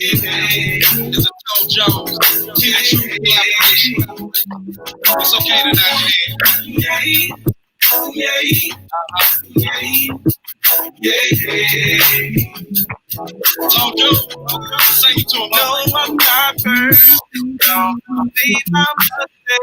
It's a Toe Jones. See the true collaboration. It's okay to not jam. Long Joe, sing it to him. No, I'm not perfect. No, I made my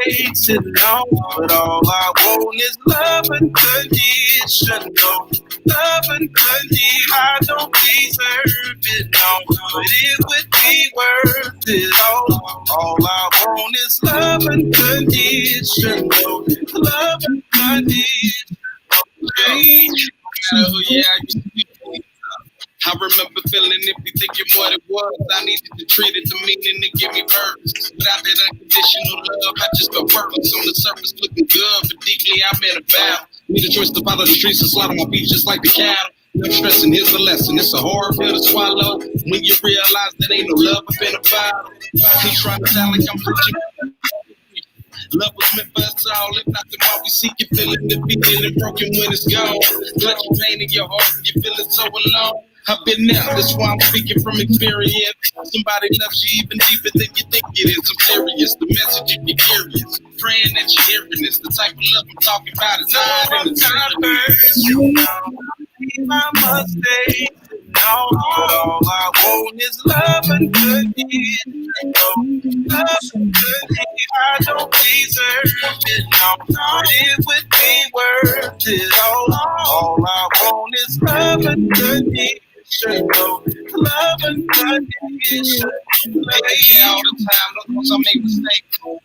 mistakes and no, but all I want is love unconditional. Love unconditional. I don't deserve it, no, but it would be worth it all. All I want is love unconditional. Love unconditional. I remember feeling if you thinking what it was, I needed to treat it the meaning to give me birth. Without that unconditional love, I just felt worthless. On the surface looking good, but deeply I'm in a battle. Made a choice to follow the streets and slaughter my beef just like the cattle. I'm stressing, here's the lesson. It's a hard pill to swallow when you realize that ain't no love up in a bottle. Keep trying to sound like I'm preaching. Love was meant for us all. If not, then why we seek it, feeling defeated and broken when it's gone. Let you pain in your heart and you feeling so alone. I've been there, that's why I'm speaking from experience. Somebody loves you even deeper than you think it is. I'm serious, the message if you're curious. Praying that you're hearing this. The type of love I'm talking about is hard in the You know, my mistakes. No, but all I want is love and goodness. Love and goodness. I don't deserve it. No, it would be worth it all. All I want is love and goodness. Love and goodness. all the time, don't I make mistakes.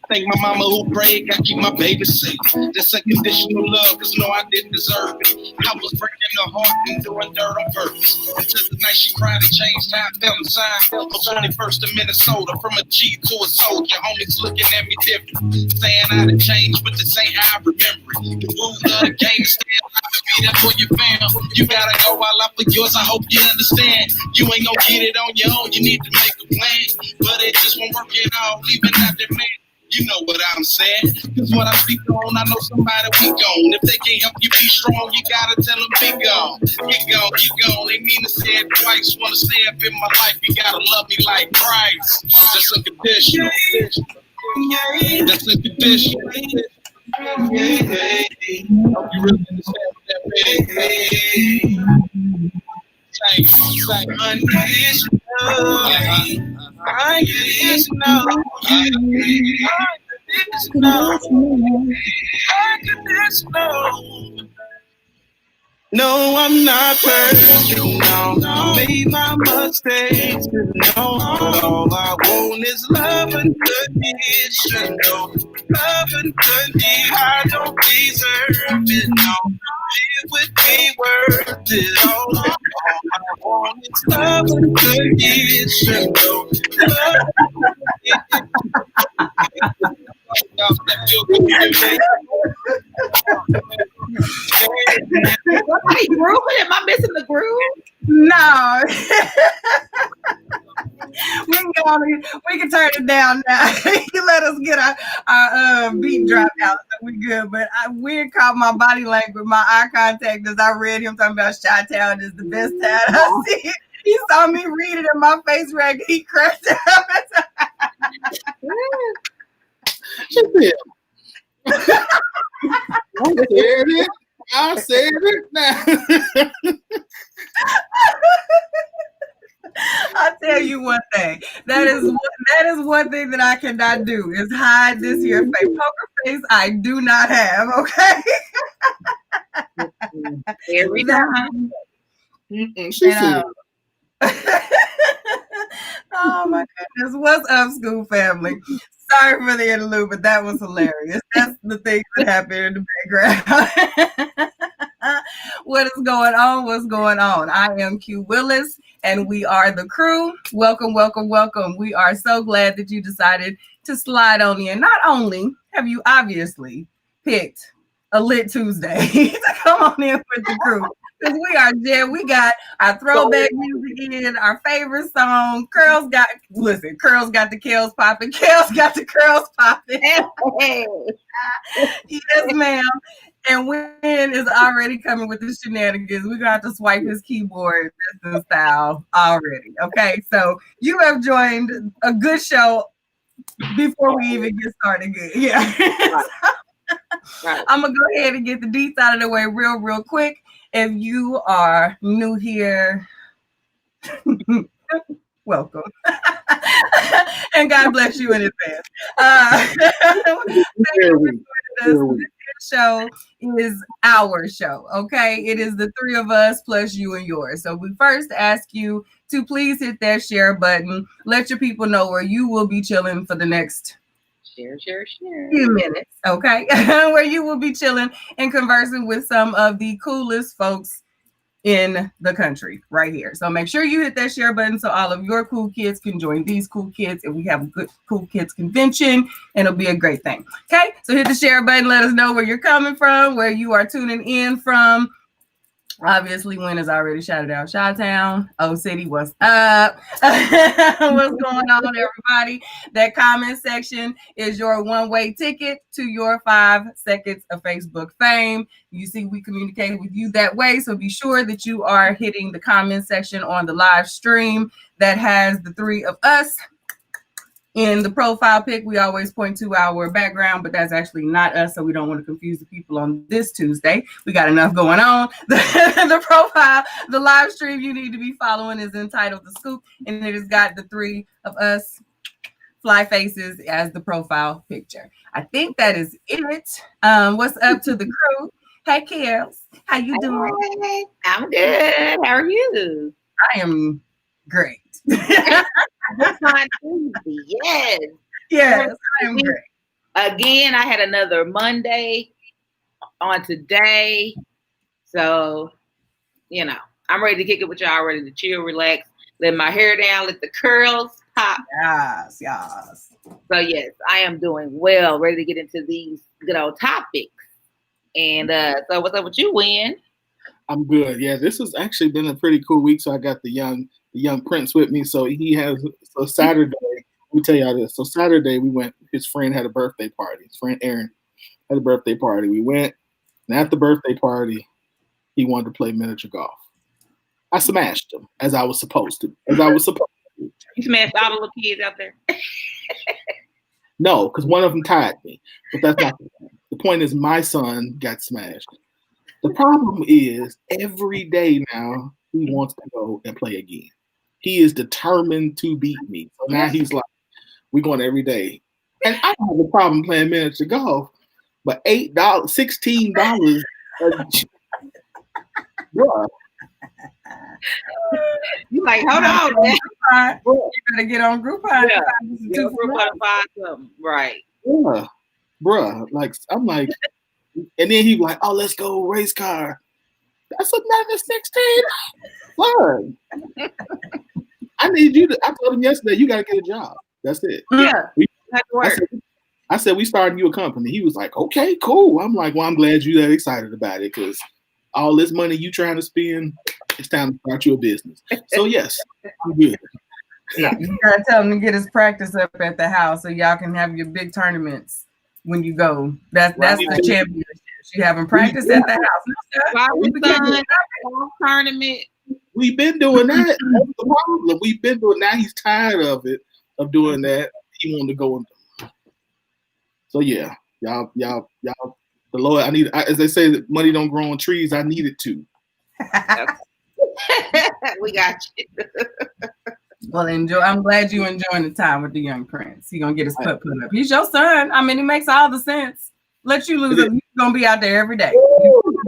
Thank my mama who prayed, God keep my baby safe. That's unconditional love, cause no, I didn't deserve it. I was breaking her heart and doing dirt on purpose. Until the night she cried and changed how I felt inside. On 21st in Minnesota, from a G to a soldier. Homies looking at me different. Saying I done changed, but this ain't how I remember it. The rules of the game is stay alive and be there for your fam. You gotta go while I for yours, I hope you understand. You ain't gonna get it on your own, you need to make a plan. But it just won't work at all, leaving out the man. You know what I'm saying? Cause what I speak on, I know somebody we gone. If they can't help you be strong, you gotta tell them be gone. You gone. They mean to say it twice. Wanna stay up in my life, you gotta love me like Christ. That's unconditional. That's unconditional. Hope you really understand what that means. Unconditional. No, I'm not perfect. No, I made my mistakes. No, but all I want is love and conditional. Love and conditional. I don't deserve it. No, it would be worth it. All I want is love and conditional. Love Somebody grooving? Am I missing the groove? No. we can turn it down now. You let us get our beat drop out, so we good. But weird caught my body language, my eye contact as I read him talking about Chi-Town is the best town I see. He saw me read it in my face rack. He crashed up. I said it now. I'll tell you one thing. That is one thing that I cannot do is hide this here face. Poker face I do not have, okay? Every time. She said, oh my goodness. What's up, school family? Sorry for the interlude, but that was hilarious. That's the things that happen in the background. What is going on? What's going on? I am Q Willis, and we are the crew. Welcome, welcome, welcome. We are so glad that you decided to slide on in. Not only have you obviously picked a lit Tuesday to come on in with the crew, because we are there. We got our throwback music in, our favorite song. Curls got the Kels popping. Kels got the curls popping. Yes, ma'am. And Win is already coming with the shenanigans. We're gonna have to swipe his keyboard Justin style already. Okay, so you have joined a good show before we even get started. Good, yeah. Right. I'm gonna go ahead and get the deets out of the way real quick. If you are new here, welcome. And God bless you in advance. This show is our show, okay? It is the three of us plus you and yours. So we first ask you to please hit that share button. Let your people know where you will be chilling for the next Share. few minutes, okay? Where you will be chilling and conversing with some of the coolest folks in the country right here. So make sure you hit that share button so all of your cool kids can join these cool kids, and we have a good cool kids convention, and it'll be a great thing. Okay, so hit the share button. Let us know where you're coming from, where you are tuning in from. Obviously, Win has already shouted out Chi-Town. Oh City, what's up? What's going on, everybody? That comment section is your one-way ticket to your 5 seconds of Facebook fame. You see, we communicate with you that way, so be sure that you are hitting the comment section on the live stream that has the three of us. In the profile pic, we always point to our background, but that's actually not us, so we don't want to confuse the people on this Tuesday. We got enough going on. The profile, the live stream you need to be following is entitled The Scoop, and it has got the three of us fly faces as the profile picture. I think that is it. What's up to the crew? Hey, Kels, how you doing? Hey, I'm good. How are you? I am great. That's fine, Tuesday. Yes. Yes, I am great. Again, I had another Monday on today. So, I'm ready to kick it with y'all, ready to chill, relax, let my hair down, let the curls pop. Yes. So, yes, I am doing well, ready to get into these good old topics. And so what's up with you, Win? I'm good. Yeah, this has actually been a pretty cool week. So I got the young Prince with me. So so Saturday, let me tell y'all this. So Saturday we went, his friend had a birthday party. His friend Aaron had a birthday party. We went, and at the birthday party, he wanted to play miniature golf. I smashed him as I was supposed to. You smashed all the little kids out there? No, because one of them tied me. But that's not the point. The point is my son got smashed. The problem is every day now he wants to go and play again. He is determined to beat me. So now he's like, we're going every day. And I don't have a problem playing miniature golf, but $8, $16, bruh. You like, hold on, man. You better get on Groupon. Yeah, Groupon to find something. Right. Yeah, bruh. Like, I'm like, and then he like, oh, let's go race car. That's another 16. Fun. I need you to. I told him yesterday, you got to get a job. That's it. Yeah. I said, we starting you a company. He was like, okay, cool. I'm like, well, I'm glad you're that excited about it because all this money you trying to spend, it's time to start you a business. So yes, I'm good. Yeah, you gotta tell him to get his practice up at the house so y'all can have your big tournaments when you go. That's the championship. You having practice at the house. Tournament. We've been doing that. That's the problem. We've been doing. Now he's tired of it, of doing that. He wanted to go and. So yeah, y'all. The Lord, as they say, that money don't grow on trees. I need it to. We got you. Well, enjoy. I'm glad you enjoying the time with the young Prince. He gonna get his putt put up. He's your son. I mean, it makes all the sense. Let you lose him. You're gonna be out there every day.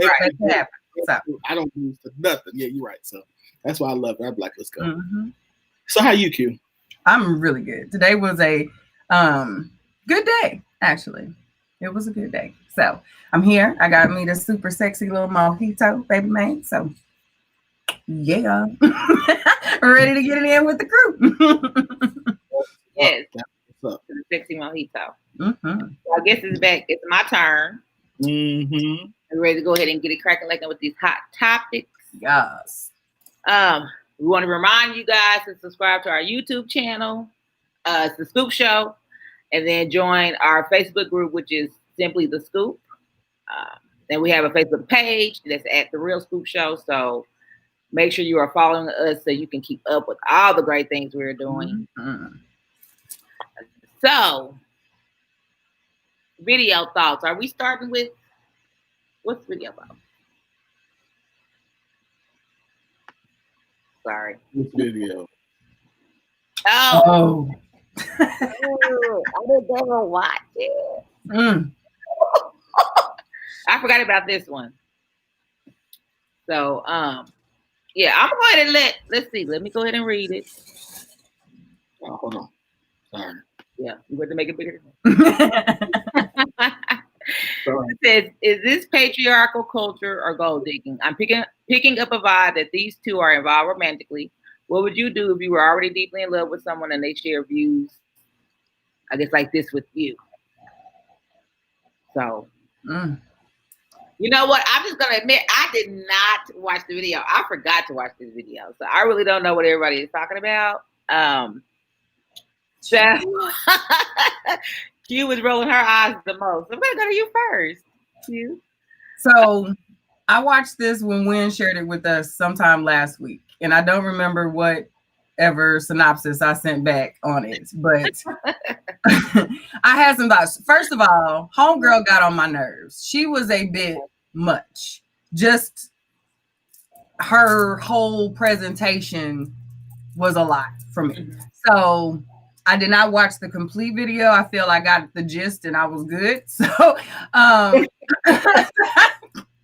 Right. So. I don't lose to nothing. Yeah, you're right. So that's why I love it. I'm like, let's go. Mm-hmm. So how you, Q? I'm really good. Today was a good day, actually. It was a good day. So I'm here. I got me the super sexy little mojito, baby man. So yeah, ready to get it in with the group. Yes, the sexy mojito. Mm-hmm. So I guess it's back. It's my turn. Mm-hmm. I'm ready to go ahead and get it cracking like with these hot topics. Yes. We want to remind you guys to subscribe to our YouTube channel. It's The Scoop Show. And then join our Facebook group, which is simply The Scoop. Then we have a Facebook page that's at The Real Scoop Show. So make sure you are following us so you can keep up with all the great things we're doing. Mm-hmm. So, video thoughts. Are we starting with what's video thoughts? Sorry. This video. Oh. I didn't ever watch it. I forgot about this one. So, yeah, I'm going to go ahead and let's see. Let me go ahead and read it. Oh, hold on. Sorry. Yeah, you want to make it bigger. It says, is this patriarchal culture or gold digging? I'm picking up a vibe that these two are involved romantically. What would you do if you were already deeply in love with someone and they share views, I guess, like this with you? So, you know what? I'm just going to admit, I did not watch the video. I forgot to watch this video. So I really don't know what everybody is talking about. So Q was rolling her eyes the most. I'm going to go to you first, Q. So I watched this when Wynn shared it with us sometime last week. And I don't remember whatever synopsis I sent back on it. But I had some thoughts. First of all, homegirl got on my nerves. She was a bit much. Just her whole presentation was a lot for me. So I did not watch the complete video. I feel I got the gist and I was good. So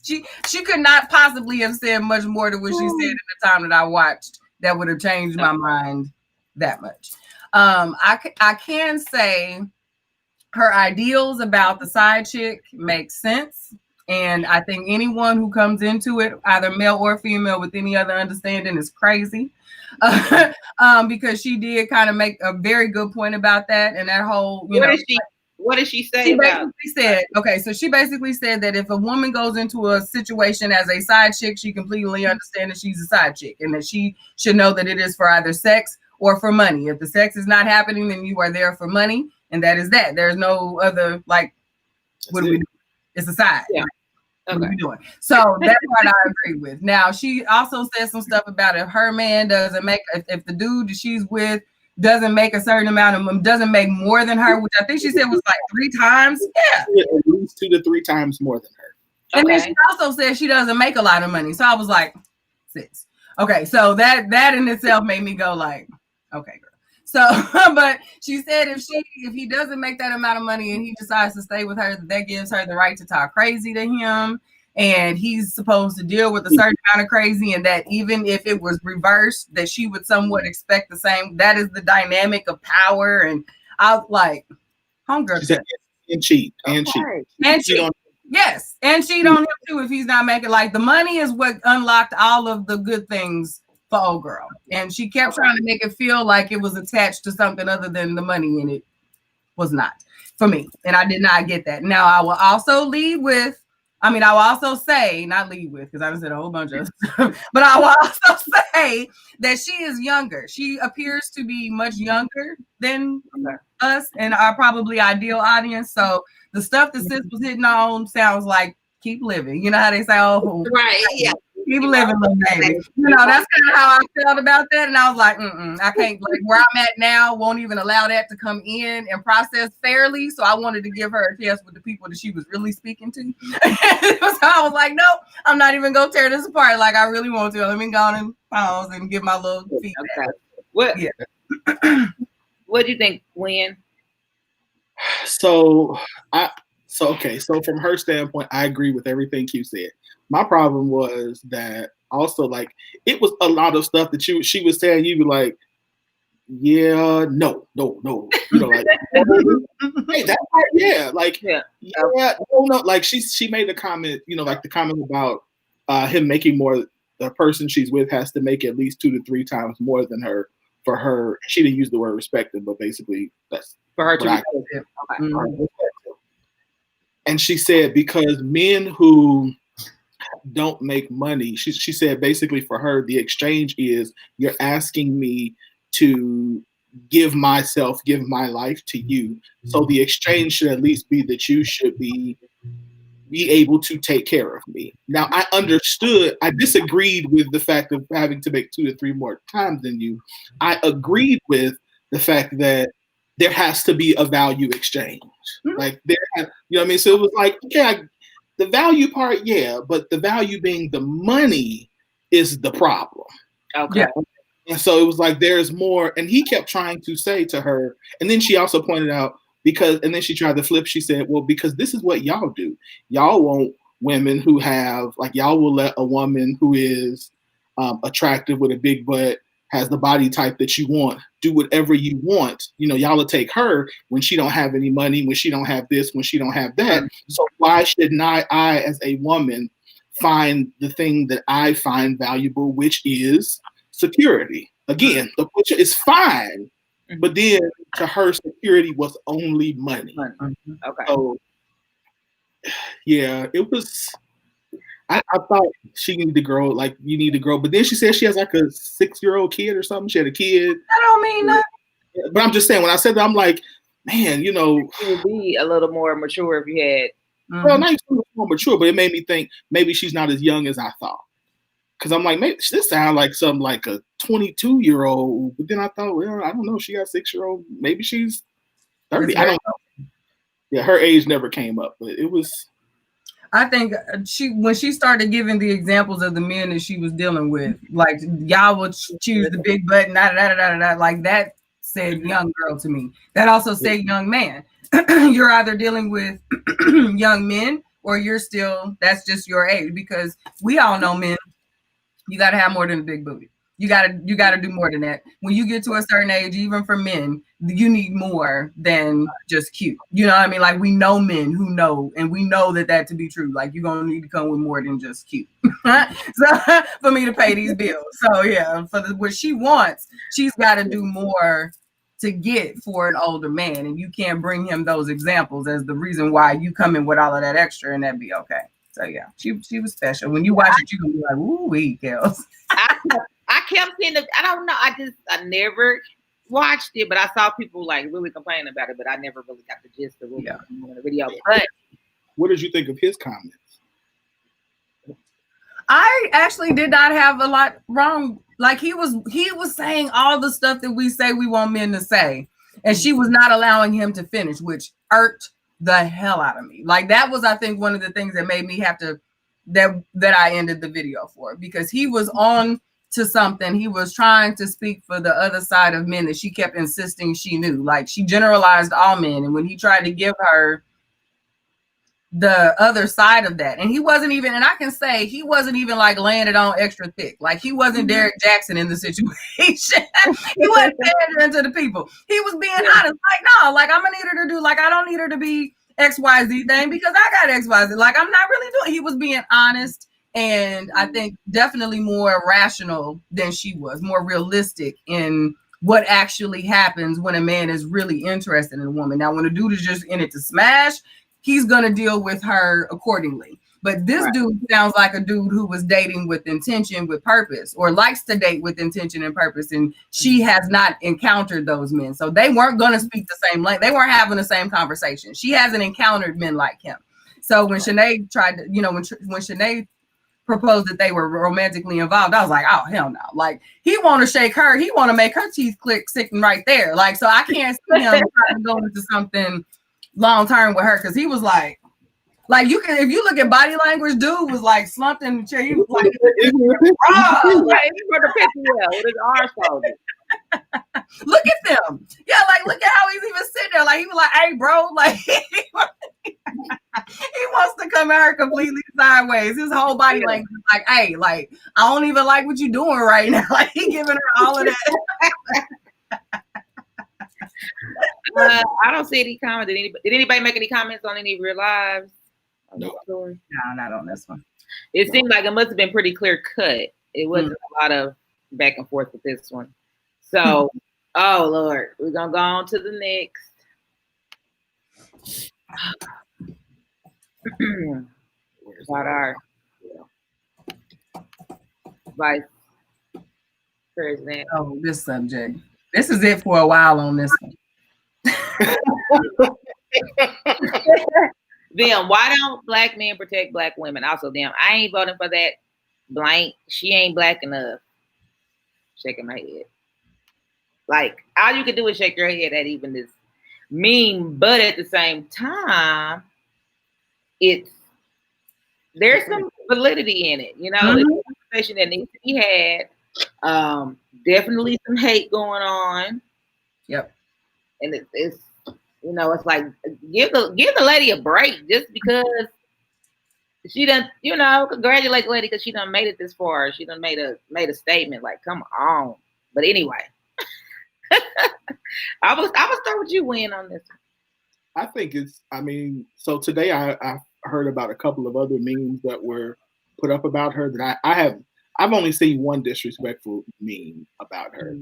she could not possibly have said much more to what she said at the time that I watched that would have changed my mind that much. I can say her ideals about the side chick make sense. And I think anyone who comes into it, either male or female, with any other understanding is crazy. Because she did kind of make a very good point about that. And that whole, what did she say? She basically said, okay, so she basically said that if a woman goes into a situation as a side chick, she completely understands that she's a side chick and that she should know that it is for either sex or for money. If the sex is not happening, then you are there for money. And that is that. There's no other, like, what do we do? It's a side. Yeah. Okay. What are we doing? So that part I agree with. Now, she also said some stuff about if her man doesn't make, if the dude that she's with doesn't make a certain amount of, doesn't make more than her, which I think she said was like 3 times. Yeah. At least 2 to 3 times more than her. And then she also said she doesn't make a lot of money. So I was like, 6. Okay. So that in itself made me go like, okay, girl. So, but she said if he doesn't make that amount of money and he decides to stay with her, that gives her the right to talk crazy to him. And he's supposed to deal with a certain amount of crazy, and that even if it was reversed, that she would somewhat expect the same. That is the dynamic of power. And I was like, homegirl. And cheat. Yes. And cheat on him too if he's not making, like, the money is what unlocked all of the good things for old girl. And she kept trying to make it feel like it was attached to something other than the money, and it was not for me. And I did not get that. Now, I will also say, not lead with, because I said a whole bunch of stuff, but I will also say that she is younger. She appears to be much younger than us and our probably ideal audience. So the stuff that sis was hitting on sounds like keep living. You know how they say, oh, right, yeah. Keep living, little baby. You know, that's kind of how I felt about that. And I was like, I can't, like, where I'm at now won't even allow that to come in and process fairly. So I wanted to give her a chance with the people that she was really speaking to. So I was like, nope, I'm not even going to tear this apart like I really want to. Let me go on and pause and give my little feedback. Okay. What do you think, Wynn? So from her standpoint, I agree with everything you said. My problem was that also, like, it was a lot of stuff that she was saying. You were like, yeah, no, you know, like, hey, that's right, yeah, like, yeah, no, like she made a comment, you know, like the comment about him making more. The person she's with has to make at least 2 to 3 times more than her for her. She didn't use the word respected, but basically that's for her to be. And she said because men who don't make money, she said basically for her the exchange is you're asking me to give my life to you, so the exchange should at least be that you should be be able to take care of me. Now, I disagreed with the fact of having to make 2 to 3 more times than you. I agreed with the fact that there has to be a value exchange. Like, you know what I mean? So it was like, okay, the value part, yeah, but the value being the money is the problem. Okay. Yeah. And so it was like, there's more. And he kept trying to say to her, and then she also pointed out, and then she tried to flip. She said, well, because this is what y'all do. Y'all want women who have, like, y'all will let a woman who is attractive with a big butt, has the body type that you want, do whatever you want. You know, y'all will take her when she don't have any money, when she don't have this, when she don't have that. So why should not I, as a woman, find the thing that I find valuable, which is security? Again, the butcher is fine, but then to her, security was only money. Okay. So yeah, it was. I thought she needed to grow, like you need to grow, but then she said she has like a 6-year-old kid or something. She had a kid. That don't mean nothing. But I'm just saying, when I said that, I'm like, man, you know, You would be a little more mature if you had. well, not even more mature, but it made me think maybe she's not as young as I thought. Because I'm like, maybe this sounds like something like a 22-year-old. But then I thought, well, I don't know. She got a 6-year-old. Maybe she's 30. I don't know. Yeah, her age never came up, but it was. I think when she started giving the examples of the men that she was dealing with, like y'all would choose the big butt, like that said young girl to me. That also said young man. You're either dealing with young men or that's just your age, because we all know men, you got to have more than a big booty. You got to do more than that. When you get to a certain age, even for men, you need more than just cute. You know what I mean? Like, we know men who know, and we know that to be true. Like, you're going to need to come with more than just cute. So for me to pay these bills. So yeah, what she wants, she's got to do more to get for an older man. And you can't bring him those examples as the reason why you come in with all of that extra, and that'd be okay. So yeah, she was special. When you watch it, you're going to be like, ooh-wee, Kels. I kept seeing I don't know. I never watched it, but I saw people like really complaining about it, but I never really got the gist of the video. But what did you think of his comments? I actually did not have a lot wrong. Like, he was saying all the stuff that we say we want men to say, and she was not allowing him to finish, which irked the hell out of me. Like, that was, I think, one of the things that made me have to that I ended the video for, because he was on to something. He was trying to speak for the other side of men that she kept insisting she knew. Like, she generalized all men, and when he tried to give her the other side of that, and he wasn't even, and I can say he wasn't even like laying it on extra thick. Like, he wasn't Derek Jackson in the situation. He wasn't pandering to the people. He was being honest. Like, no, like, I'm gonna need her to do, like, I don't need her to be XYZ thing because I got XYZ. Like, I'm not really doing. He was being honest, and I think definitely more rational than she was, more realistic in what actually happens when a man is really interested in a woman. Now, when a dude is just in it to smash, he's going to deal with her accordingly. But this dude sounds like a dude who was dating with intention, with purpose, or likes to date with intention and purpose. And she has not encountered those men. So they weren't going to speak the same language. They weren't having the same conversation. She hasn't encountered men like him. So when Shanae tried to, when Shanae proposed that they were romantically involved, I was like, oh, hell no. Like, he want to shake her. He want to make her teeth click sitting right there. Like, so I can't see him trying to go into something long term with her, because he was like you can, if you look at body language, dude was like slumped in the chair. He was like, right, he put the picture with his arms folded. Look at them. Yeah, like, look at how he's even sitting there. Like, he was like, hey, bro, like, he wants to come at her completely sideways. His whole body language is like, hey, like, I don't even like what you're doing right now. Like, he giving her all of that. I don't see any comment. Did anybody make any comments on any of your lives? No. No, not on this one. It seemed like it must have been pretty clear cut. It wasn't a lot of back and forth with this one. So, oh Lord, we're gonna go on to the next. About our vice president. Oh, this subject. This is it for a while on this one. Them, why don't black men protect black women? Also, them, I ain't voting for that blank. She ain't black enough. Shaking my head. Like, all you can do is shake your head at even this meme, but at the same time, there's some validity in it. You know, it's a conversation that needs to be had. Definitely some hate going on. Yep. And it's you know, it's like give the lady a break just because she done, you know, congratulate the lady because she done made it this far. She done made a statement. Like, come on. But anyway, I was start with you, Win, on this. I think so today I heard about a couple of other memes that were put up about her that I've only seen one disrespectful meme about her.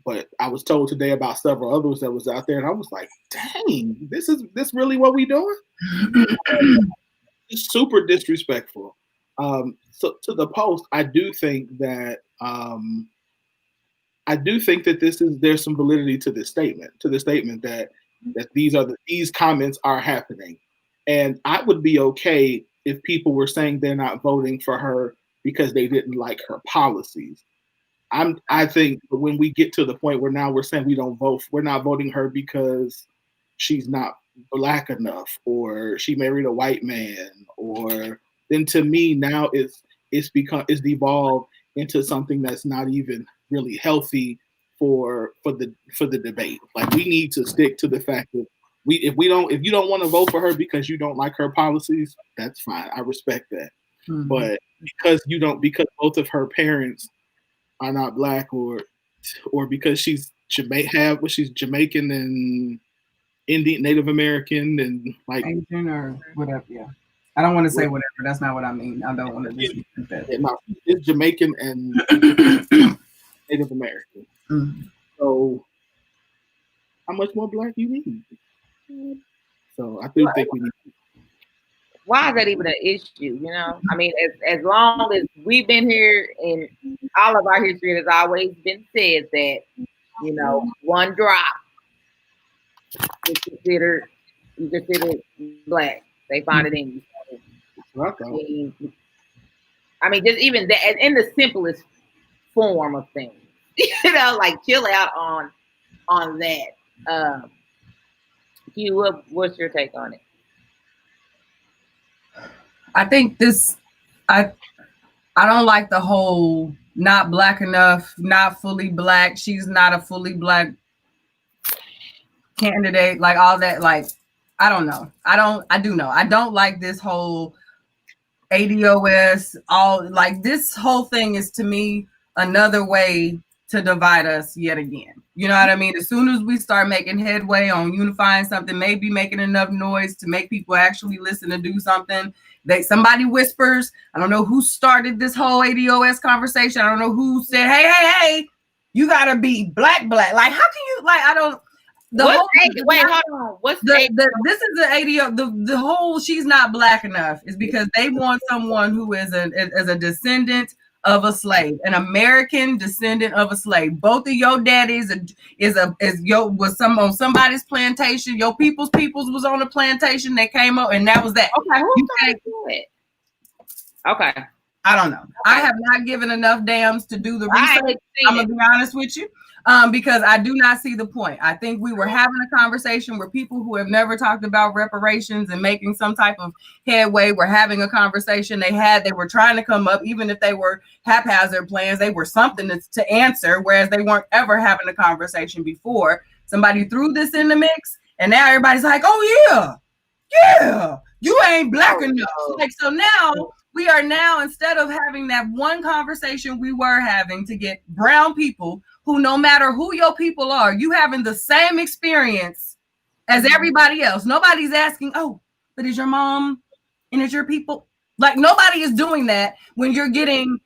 But I was told today about several others that was out there, and I was like, dang, this really what we doing? It's super disrespectful. So to the post, I do think that there's some validity to this statement, that these comments are happening. And I would be okay if people were saying they're not voting for her because they didn't like her policies. I think when we get to the point where now we're saying we're not voting her because she's not black enough or she married a white man, or then to me now it's devolved into something that's not even really healthy for the debate. Like, we need to stick to the fact that if you don't want to vote for her because you don't like her policies, that's fine. I respect that. Mm-hmm. But because both of her parents are not black, or because she's Jamaican and Indian, Native American, and like Asian or whatever. Yeah, I don't want to say whatever. That's not what I mean. I don't want to just that. Yeah, no, it's Jamaican and Native American. Mm-hmm. So, how much more black you need? So I do think we need. Why is that even an issue? You know, I mean, as long as we've been here, and all of our history has always been said that, you know, one drop is considered black. They find it in you. I mean, just even that in the simplest form of things. You know, like, chill out on that. Q, what's your take on it? I think I don't like the whole not black enough, not fully black. She's not a fully black candidate, like all that. Like, I don't know. I do know. I don't like this whole ADOS, this whole thing is, to me, another way to divide us yet again. You know what I mean? As soon as we start making headway on unifying something, maybe making enough noise to make people actually listen and do something, somebody whispers. I don't know who started this whole ADOS conversation. I don't know who said, hey, you gotta be black. Like, how can you, like, I don't. Hold on. What's this is the ADO. The whole she's not black enough is because they want someone who is a descendant of a slave, an American descendant of a slave. Both of your daddies was on somebody's plantation. Your people's was on the plantation. They came up, and that was that. Okay, who started it? Okay, I don't know. I have not given enough dams to do the research. I'm gonna be honest with you. Because I do not see the point. I think we were having a conversation where people who have never talked about reparations and making some type of headway were having a conversation. They were trying to come up, even if they were haphazard plans, they were something to answer, whereas they weren't ever having a conversation before. Somebody threw this in the mix, and now everybody's like, oh yeah, you ain't black enough. Like, so now we are instead of having that one conversation we were having to get brown people who, no matter who your people are, you having the same experience as everybody else. Nobody's asking, oh, but is your mom and is your people? Like, nobody is doing that when you're getting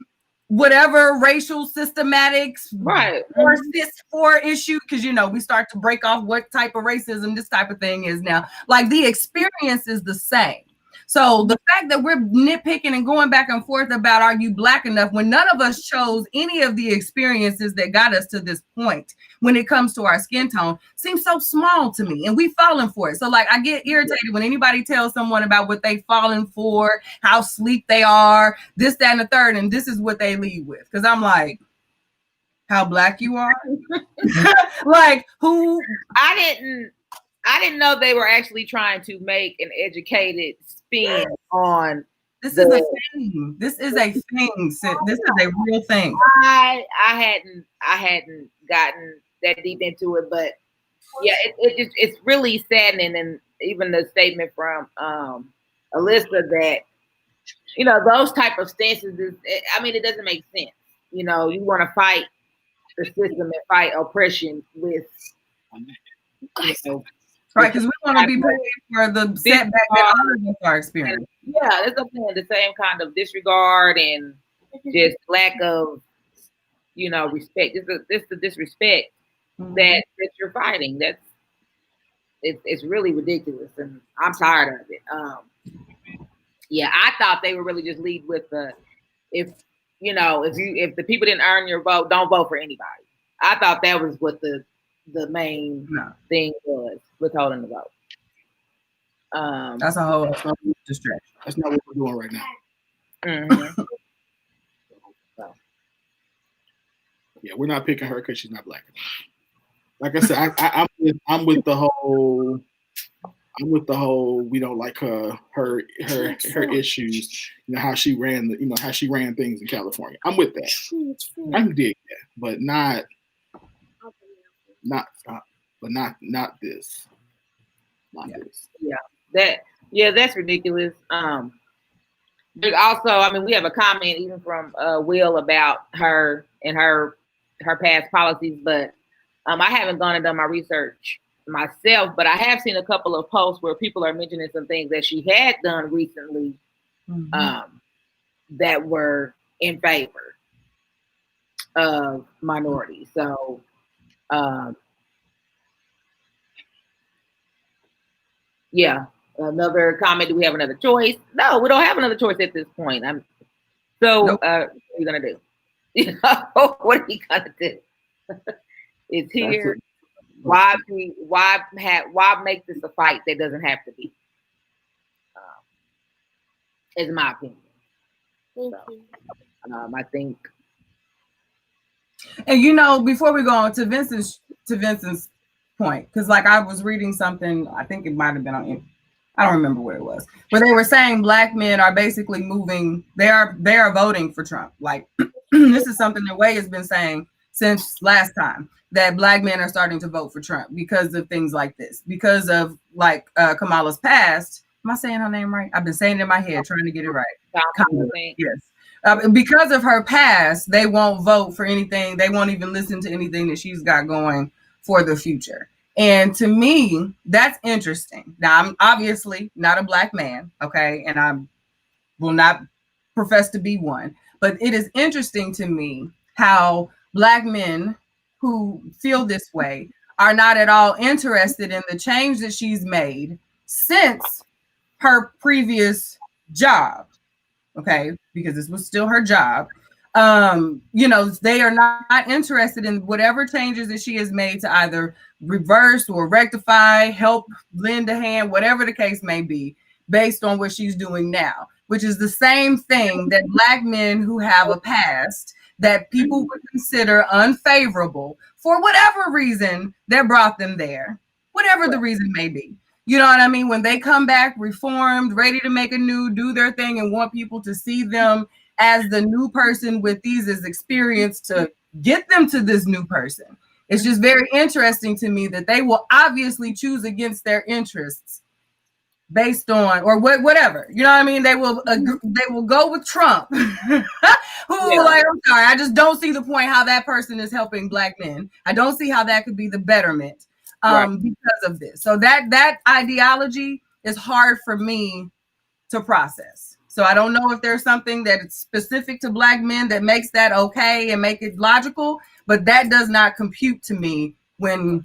whatever racial systematics, right, or cis-4 issue, because, you know, we start to break off what type of racism this type of thing is now. Like, the experience is the same. So the fact that we're nitpicking and going back and forth about are you black enough when none of us chose any of the experiences that got us to this point when it comes to our skin tone seems so small to me, and we falling for it. So like I get irritated when anybody tells someone about what they fallen for, how sleep they are, this, that, and the third, and this is what they lead with. Because I'm like, how black you are? Like who? I didn't know they were actually trying to make an educated spin on this is a thing. This is a thing. Sis. This is a real thing. I hadn't gotten that deep into it, but yeah, it's really saddening, and even the statement from Alyssa that those type of stances it doesn't make sense. You want to fight the system and fight oppression with right, because we want to be paid for the setback that others are experiencing. Yeah, it's the same kind of disregard and just lack of respect. It's the disrespect that you're fighting. It's really ridiculous, and I'm tired of it. Yeah, I thought they would really just lead with if the people didn't earn your vote, don't vote for anybody. I thought that was what the main thing was withholding the vote. That's a whole distraction. That's not what we're doing right now. Mm-hmm. Yeah, we're not picking her because she's not black enough. Like I said, I'm with the whole. We don't like her issues. How she ran things in California. I'm with that. I can dig that, but not this. Not this. Yeah, that's ridiculous. There's also, we have a comment even from Will about her and her past policies, but I haven't gone and done my research myself, but I have seen a couple of posts where people are mentioning some things that she had done recently that were in favor of minorities. So yeah, another comment. Do we have another choice? No, we don't have another choice at this point. What are you gonna do? What are you gonna do? It's here. Why make this a fight that doesn't have to be? Is my opinion. I think. And before we go on to Vincent's point, because like I was reading something, I think it might have been on, I don't remember where it was, where they were saying black men are basically moving. They are voting for Trump. Like this is something that Way has been saying since last time, that black men are starting to vote for Trump because of things like this, because of like Kamala's past. Am I saying her name right? I've been saying it in my head, trying to get it right. Yes. Because of her past, they won't vote for anything. They won't even listen to anything that she's got going for the future. And to me, that's interesting. Now, I'm obviously not a black man, okay? And I will not profess to be one. But it is interesting to me how black men who feel this way are not at all interested in the change that she's made since her previous job, okay? Because this was still her job. They are not interested in whatever changes that she has made to either reverse or rectify, help lend a hand, whatever the case may be, based on what she's doing now, which is the same thing that black men who have a past that people would consider unfavorable for whatever reason that brought them there, whatever the reason may be. You know what I mean? When they come back reformed, ready to make do their thing and want people to see them as the new person with these as experience to get them to this new person. It's just very interesting to me that they will obviously choose against their interests based on, or whatever, you know what I mean? They will go with Trump, like, I'm sorry, I just don't see the point how that person is helping black men. I don't see how that could be the betterment because of this. So that ideology is hard for me to process. So I don't know if there's something that is specific to black men that makes that okay and make it logical, but that does not compute to me when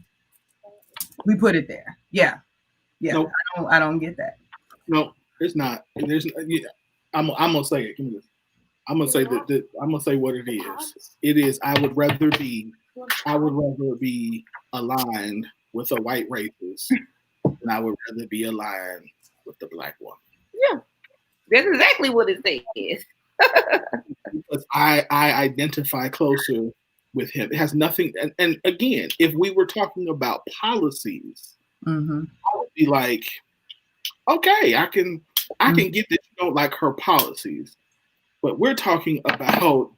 we put it there. Yeah. Nope. I don't get that. No, It's not. There's. I'm gonna say it. Give me this. I'm gonna say that. I'm gonna say what it is. It is. I would rather be aligned with a white racist than I would rather be aligned with the black one. Yeah, that's exactly what it says. Because I identify closer with him. It has nothing. And again, if we were talking about policies, I would be like, okay, I can get that you don't like her policies, but we're talking about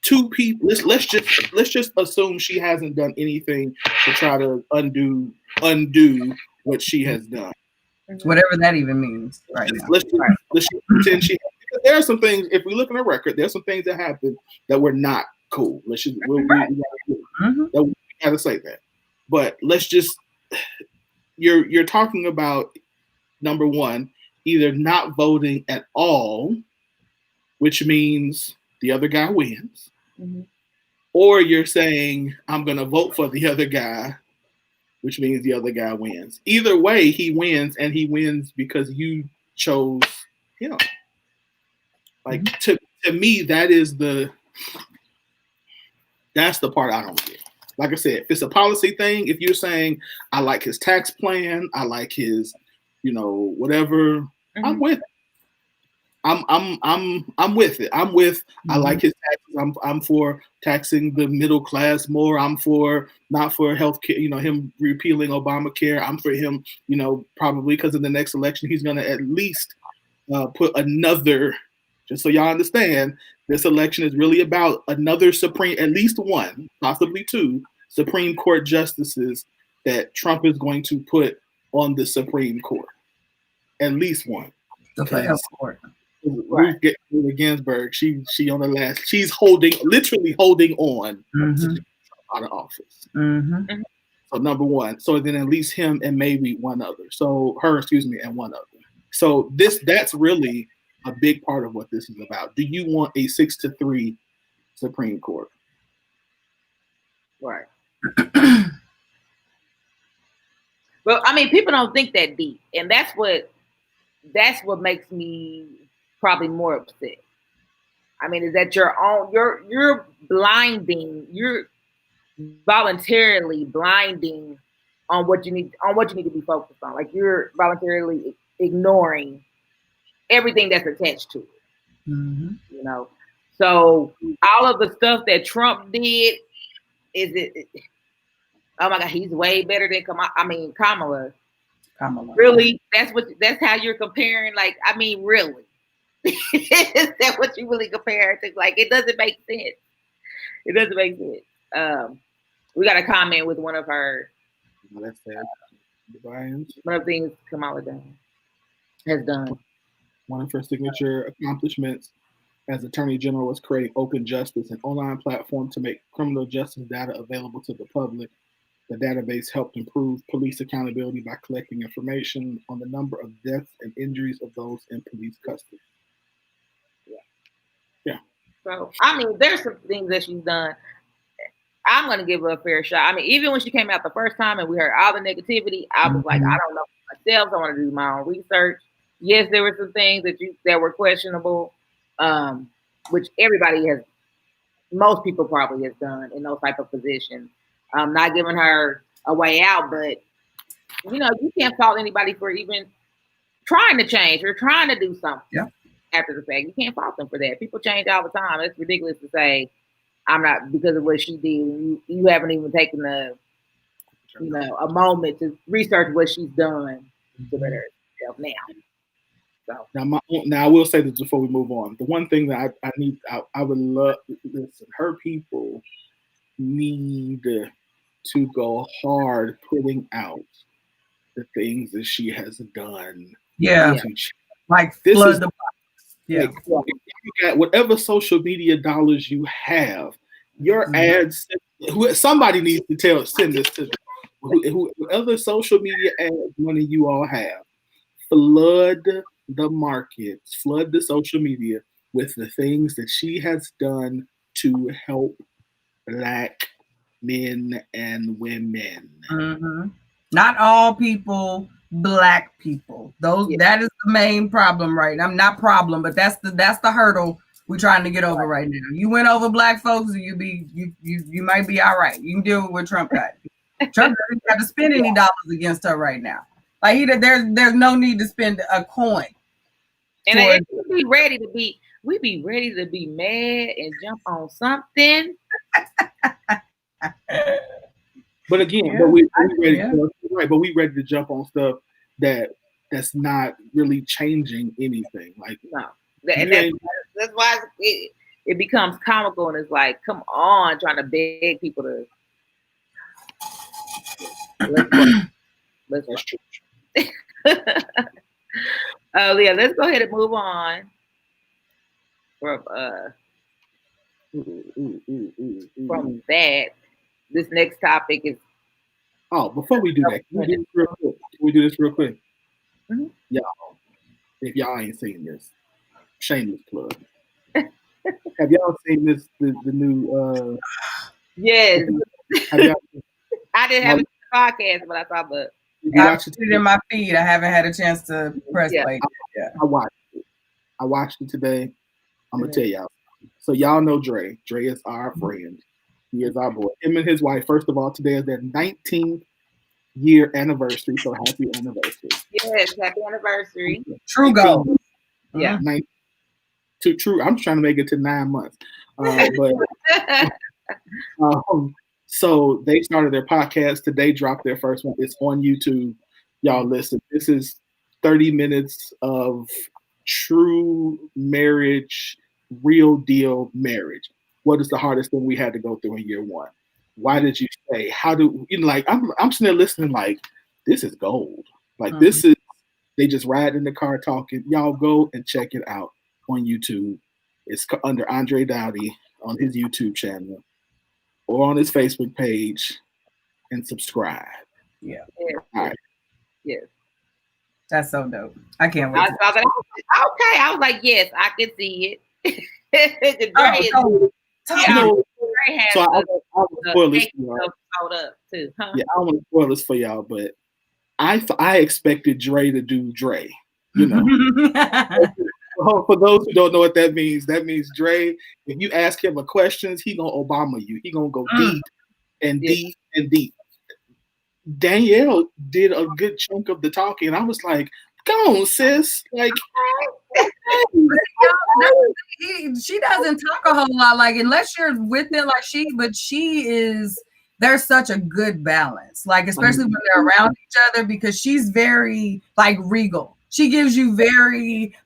two people. Let's just assume she hasn't done anything to try to undo what she has done. Whatever that even means, right now. Let's just pretend she. There are some things. If we look at her record, there's some things that happened that were not cool. We gotta say that. But let's just. You're talking about number one, either not voting at all, which means the other guy wins, or you're saying I'm going to vote for the other guy, which means the other guy wins. Either way, he wins, and he wins because you chose him. Like to me, that's the part I don't get. Like I said, if it's a policy thing, if you're saying I like his tax plan, I like his, whatever, I'm with it. I'm with it. I'm with. I like his taxes. I'm for taxing the middle class more. I'm not for healthcare. Him repealing Obamacare. I'm for him. Probably because in the next election he's going to at least put another. Just so y'all understand, this election is really about another at least one, possibly two Supreme Court justices that Trump is going to put on the Supreme Court. At least one. The forever court. Ruth Ginsburg, she on the last. She's literally holding on out of office. So number one. So then at least him and maybe one other. So her, and one other. So that's really a big part of what this is about. Do you want a 6-3 Supreme Court? Right. Well, I mean, people don't think that deep, and that's what makes me probably more upset. I mean, is that you're blinding, you're voluntarily blinding on what you need to be focused on. Like you're voluntarily ignoring everything that's attached to it. So all of the stuff that Trump did, oh my God, he's way better than Kamala. Really? That's how you're comparing? Like, I mean, really? Is that what you really compare it to? Like, it doesn't make sense. It doesn't make sense. We got a comment with one of her. That's sad. One of the things Kamala has done. One of her signature accomplishments as Attorney General was creating Open Justice, an online platform to make criminal justice data available to the public. The database helped improve police accountability by collecting information on the number of deaths and injuries of those in police custody. Yeah. So, I mean, there's some things that she's done. I'm going to give her a fair shot. I mean, even when she came out the first time and we heard all the negativity, I was like, I don't know myself. I want to do my own research. Yes, there were some things that were questionable, which most people probably has done in those type of positions. Not giving her a way out, but you can't fault anybody for even trying to change or trying to do something after the fact. You can't fault them for that. People change all the time. It's ridiculous to say I'm not because of what she did. You haven't even taken a moment to research what she's done to better herself now. So now I will say this before we move on. The one thing that I would love, listen, her people need to go hard putting out the things that she has done. Yeah. Like flood the box. Yeah. Like, whatever social media dollars you have, your ads, somebody needs to send this to them. Whoever social media ads money you all have, flood the markets, flood the social media with the things that she has done to help Black men and women. Not all people Black people. Yeah. That is the main problem, right? I'm not problem, but that's the hurdle we're trying to get over right now. You went over black folks, you might be all right. You can deal with what Trump got. Trump doesn't have to spend any dollars against her right now. Like there's no need to spend a coin. And we be ready to be mad and jump on something. But again, Yeah, but we ready, yeah. right? But we ready to jump on stuff that's not really changing anything. Like No, that's why it becomes comical, and it's like, come on, trying to beg people to. Let's that's true. Leah, let's go ahead and move on from that. This next topic is. Oh, before we do that, can we do this real quick? Mm-hmm. Y'all, if y'all ain't seen this, shameless plug. Have y'all seen this? The new. Yes, Have y'all? I didn't have it in the podcast, but I thought the. I've seen it in my feed. I haven't had a chance to press play. Yeah. I watched it. I watched it today. I'm gonna tell y'all. So y'all know Dre. Dre is our friend. He is our boy. Him and his wife. First of all, today is their 19th year anniversary. So happy anniversary! Yes, happy anniversary. True goal. Yeah. To true. I'm trying to make it to 9 months. So they started their podcast today. Dropped their first one. It's on YouTube. Y'all listen. This is 30 minutes of true marriage, real deal marriage. What is the hardest thing we had to go through in year one? Why did you stay? How do you like? I'm sitting there listening like this is gold. Like this is. They just ride in the car talking. Y'all go and check it out on YouTube. It's under Andre Dowdy on his YouTube channel or on his Facebook page, and subscribe. Yeah. All right. Yes. That's so dope. I can't wait. I saw that. Okay, I was like, yes, I can see it. So I want to spoil this for y'all. Too, huh? Yeah, I want to spoil this for y'all, but I expected Dre to do Dre. You know, for those who don't know what that means Dre. If you ask him a questions, he gonna Obama you. He gonna go deep and deep and deep. Danielle did a good chunk of the talking, and I was like, "Go on, sis!" Like, she doesn't talk a whole lot. Like unless you're with it, like she is. There's such a good balance, like especially when they're around each other, because she's very like regal. She gives you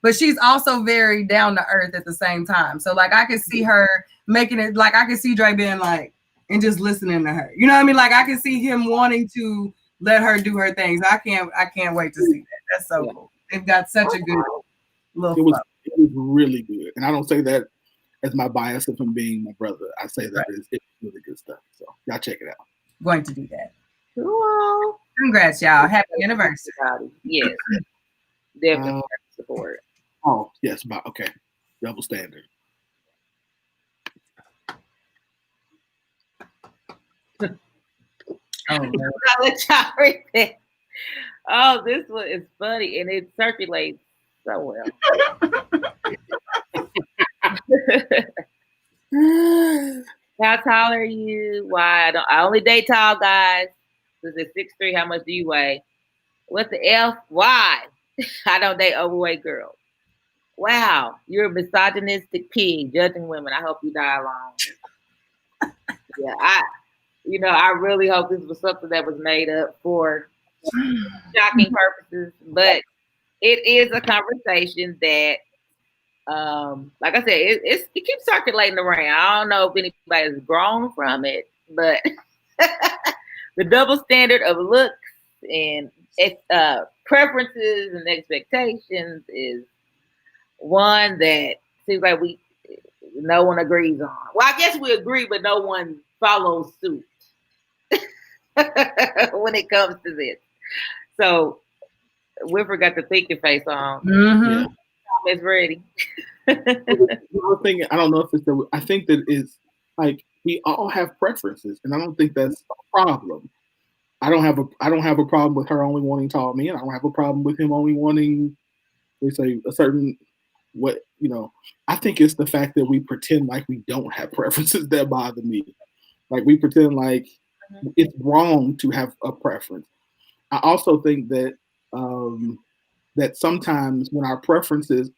but she's also very down to earth at the same time. So like I can see her making it, like I can see Dre being like, and just listening to her. You know what I mean? Like I can see him wanting to let her do her things. I can't wait to see that. That's so cool. They've got such a good little it was really good. And I don't say that as my bias of him being my brother. I say that it's really good stuff. So y'all check it out. Going to do that. Cool. Congrats, y'all. Happy anniversary. Yes. Definitely support. Oh, yes, okay. Double standard. I'll let y'all read that. Oh, this one is funny and it circulates so well. How tall are you? Why? I only date tall guys. This is 6'3". How much do you weigh? What the F? Why? I don't date overweight girls. Wow, you're a misogynistic pig judging women. I hope you die alone. Yeah, I really hope this was something that was made up for shocking purposes, but it is a conversation that, like I said, it keeps circulating around. I don't know if anybody's grown from it, but the double standard of looks and preferences and expectations is one that seems like no one agrees on. Well, I guess we agree, but no one follows suit when it comes to this. So Winfrey got the thinking face on. Mm-hmm. It's ready. The thing, I don't know if it's I think that is like we all have preferences, and I don't think that's a problem. I don't have a problem with her only wanting tall men. I don't have a problem with him only wanting, they say, a certain what, you know. I think it's the fact that we pretend like we don't have preferences that bother me. Like we pretend like it's wrong to have a preference. I also think that that sometimes our preferences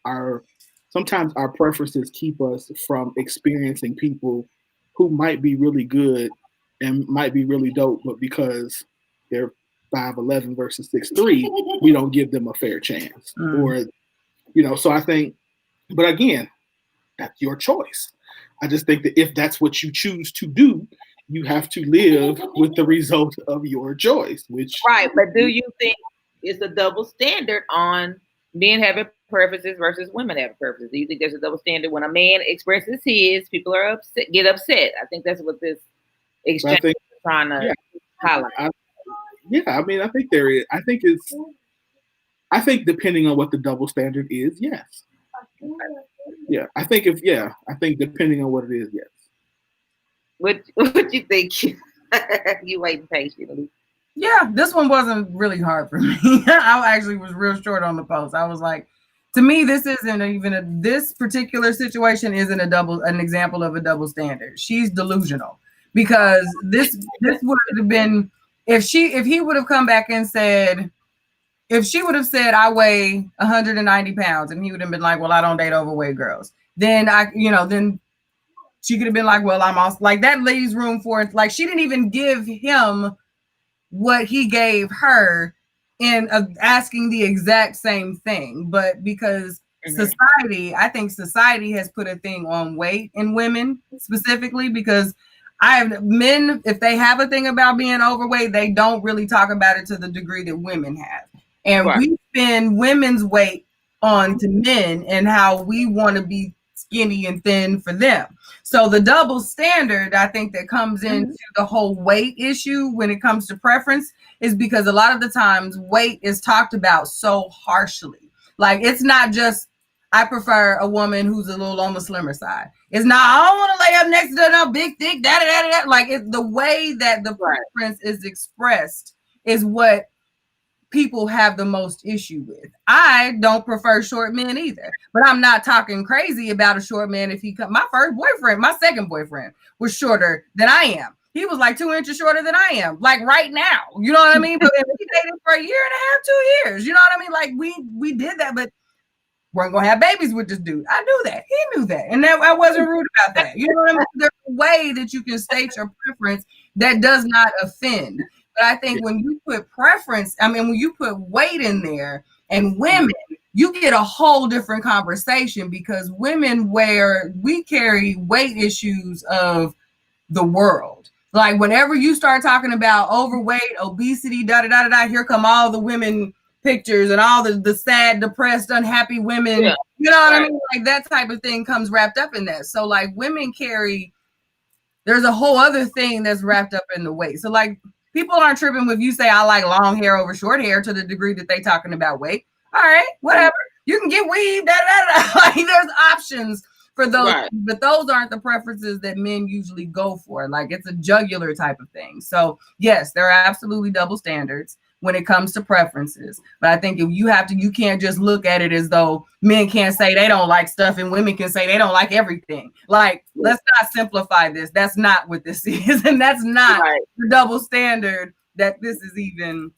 keep us from experiencing people who might be really good and might be really dope, but because they're 5'11" versus 6'3", we don't give them a fair chance. Or, you know, so I think, but again, that's your choice. I just think that if that's what you choose to do, you have to live with the result of your choice. Which right, but do you think it's a double standard on men having preferences versus women having preferences? Do you think there's a double standard when a man expresses his, people are upset, get upset? I think that's what this exchange is trying to highlight. I mean, I think there is. I think depending on what the double standard is, yes. Yeah, I think depending on what it is, yes. What you think? You waiting patiently. Yeah, this one wasn't really hard for me. I actually was real short on the post. I was like, to me, this isn't even this particular situation isn't an example of a double standard. She's delusional because this would have been if he would have come back and said, if she would have said I weigh 190 pounds and he would have been like, well, I don't date overweight girls, then then she could have been like, well, I'm also like, that leaves room for it. Like, she didn't even give him what he gave her in asking the exact same thing. But because society, I think society has put a thing on weight in women specifically, because men, if they have a thing about being overweight, they don't really talk about it to the degree that women have. And we spend women's weight on to men and how we want to be skinny and thin for them. So the double standard, I think, that comes into the whole weight issue when it comes to preference is because a lot of the times weight is talked about so harshly. Like, it's not just, I prefer a woman who's a little on the slimmer side. It's not, I don't want to lay up next to no big, thick, da. Like, it's the way that the preference is expressed is what people have the most issue with. I don't prefer short men either, but I'm not talking crazy about a short man. If he come, my second boyfriend was shorter than I am. He was like 2 inches shorter than I am, like right now. You know what I mean? But we dated for a year and a half, 2 years. You know what I mean? Like we did that, but weren't gonna have babies with this dude. I knew that. He knew that, and that I wasn't rude about that. You know what I mean? There's a way that you can state your preference that does not offend. But I think when you put when you put weight in there and women, you get a whole different conversation, because women we carry weight issues of the world. Like, whenever you start talking about overweight, obesity, here come all the women pictures and all the sad, depressed, unhappy women. Yeah. You know what I mean? Like, that type of thing comes wrapped up in that. So like, women there's a whole other thing that's wrapped up in the weight. So like, people aren't tripping if you say I like long hair over short hair to the degree that they talking about weight. All right, whatever. You can get weave, Like, there's options for those, but those aren't the preferences that men usually go for. Like, it's a jugular type of thing. So yes, there are absolutely double standards when it comes to preferences. But I think if you can't just look at it as though men can't say they don't like stuff and women can say they don't like everything. Like, let's not simplify this. That's not what this is. And that's not the double standard that this is even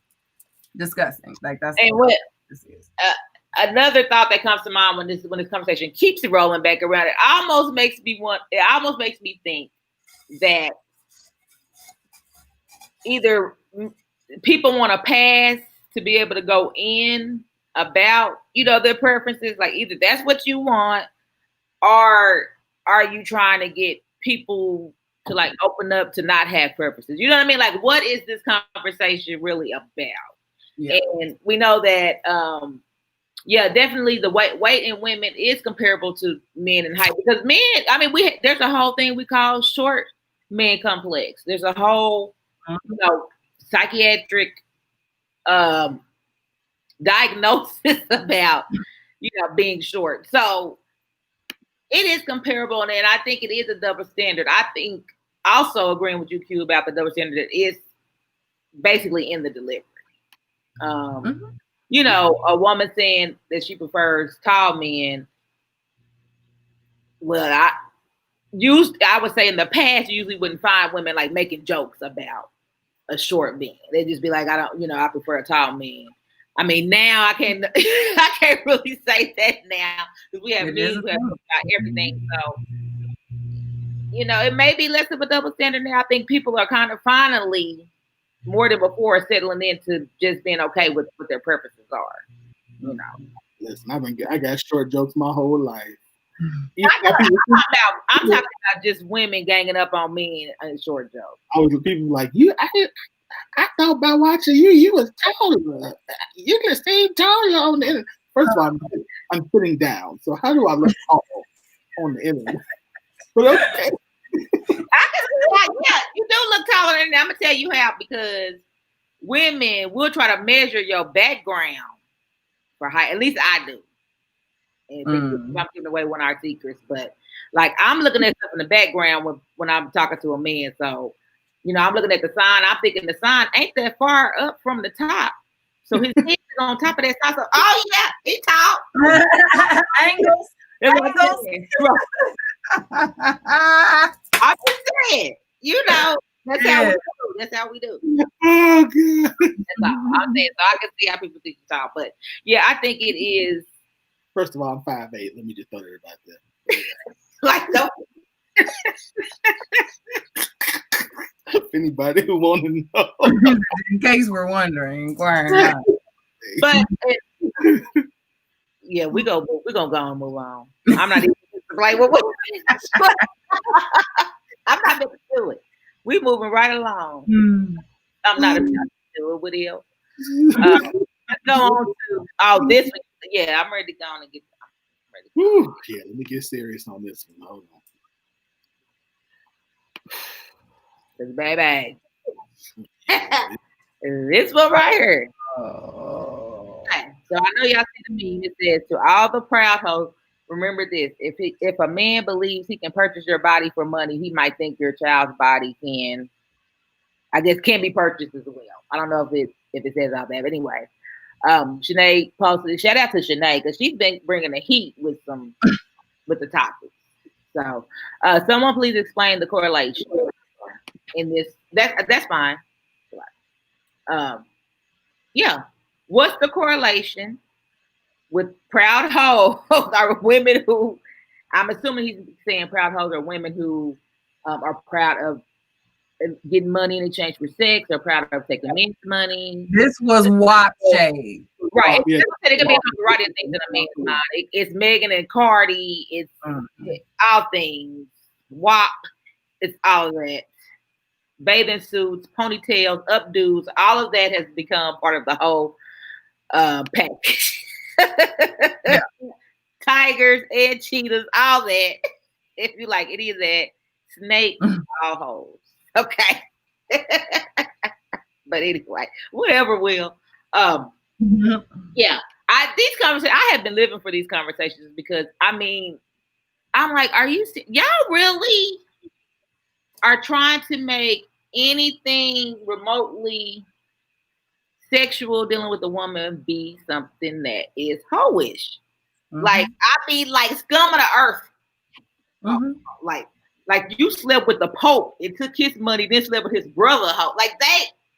discussing. Like, that's what this is. Another thought that comes to mind when this conversation keeps rolling back around, it almost makes me think that either people want to pass to be able to go in about, their preferences. Like, either that's what you want, or are you trying to get people to like open up to not have preferences? You know what I mean? Like, what is this conversation really about? Yeah. And we know that, definitely the weight in women is comparable to men in height, because men, I mean, there's a whole thing we call short man complex. There's a whole, psychiatric diagnosis about being short. So it is comparable, and I think it is a double standard. I think, also agreeing with you, Q, about the double standard, that is basically in the delivery. Mhm. You know, a woman saying that she prefers tall men. Well, I would say in the past, you usually wouldn't find women like making jokes about a short man. They'd just be like, I prefer a tall man. I mean, now I can't I can't really say that now because we have It is men a who have thing. about everything. So, you know, it may be less of a double standard now. I think people are kind of finally more than before settling into just being okay with what their preferences are. You know, Listen, I got short jokes my whole life. I'm talking about just women ganging up on men and short jokes. I was with people like you. I thought about watching you. You was taller. You can seem taller on the internet. First of all, I'm sitting down. So how do I look tall on the internet? But okay. Yeah, you do look taller than that. I'm gonna tell you how, because women will try to measure your background for height. At least I do. And I'm giving away one of our secrets, but like I'm looking at stuff in the background when I'm talking to a man. So, you know, I'm looking at the sign. I'm thinking the sign ain't that far up from the top. So his head is on top of that sign. So, oh yeah, he's tall. Angles. I'm just saying, you know, that's how we do. That's how we do. Oh god. That's all I'm saying. So I can see how people think you're tall, but yeah, I think it is. First of all, I'm 5'8". Let me just throw that about that. Like, don't. If anybody who want to know, in case we're wondering, inquiring. But yeah, we're gonna go and move on. I'm not even like what I'm not gonna do it. We moving right along. I'm not about to do it with you. Let's go on to this. Yeah, I'm ready to go on and get. Yeah, let me get serious on this one. Hold on. Cause baby, this one right here. Okay, so I know y'all see the meme. It says, "To all the proud hoes, remember this: if a man believes he can purchase your body for money, he might think your child's body can be purchased as well." I don't know if it says all that, but anyway. Shanae posted. Shout out to Shanae because she's been bringing the heat with the topics. So, someone please explain the correlation in this. That's fine. Yeah. What's the correlation with proud hoes or women who? I'm assuming he's saying proud hoes are women who are proud of getting money in exchange for sex, or proud of taking men's money. This was WAP shade. Right. Yeah. It could be a variety of things in a man's mind. It's Megan and Cardi. It's all things. WAP. It's all of that. Bathing suits, ponytails, updos. All of that has become part of the whole package. Yeah. Tigers and cheetahs, all that. If you like any of that, snakes, all hoes. Okay. But anyway, whatever will. Yeah. These conversations, I have been living for these conversations because I mean, I'm like, y'all really are trying to make anything remotely sexual dealing with a woman be something that is hoish. Like, I mean, like scum of the earth. Like you slept with the Pope and took his money, then slept with his brother.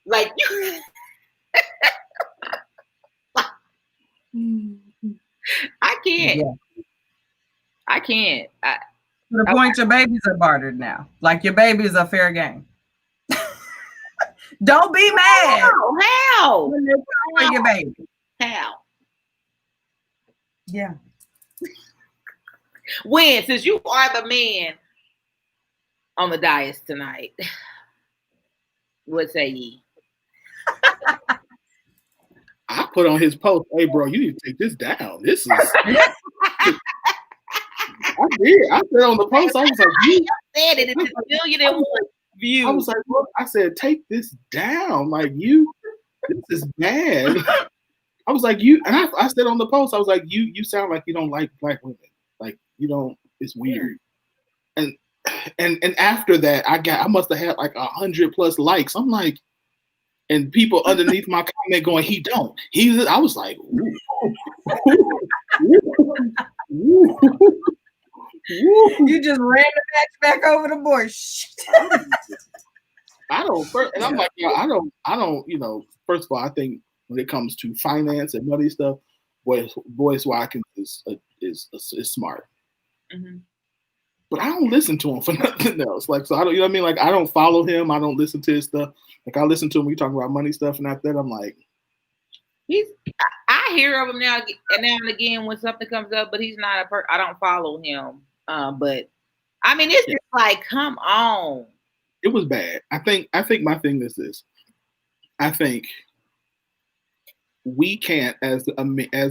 Like you. I can't. Yeah. I can't. To the point your babies are bartered now. Like your babies are fair game. Don't be mad. How? When they're for your baby. How? Yeah. When, since you are the man on the dais tonight, what say ye? I put on his post, "Hey, bro, you need to take this down. This is." I did. I said on the post, I was like, "You said it. It's a million and one views." I was like, "Look," I said, "Take this down. Like this is bad." I was like, "You," and I said on the post, I was like, "You sound like you don't like black women. Like you don't. It's weird." And after that, I must have had like 100+ likes. I'm like, And people underneath my comment going, he don't. I was like, ooh, ooh, ooh. You just ran the match back over the board. I don't, and I'm like, I don't, you know, first of all, I think when it comes to finance and money stuff, Boyce Watkins is smart. Mm-hmm. But I don't listen to him for nothing else. Like, so I don't, you know what I mean? Like, I don't follow him. I don't listen to his stuff. Like, I listen to him when you talk about money stuff, and after that, I'm like, I hear of him now and again when something comes up, but he's not I don't follow him. But I mean, it's just like, come on. It was bad. I think my thing is this. I think we can't, as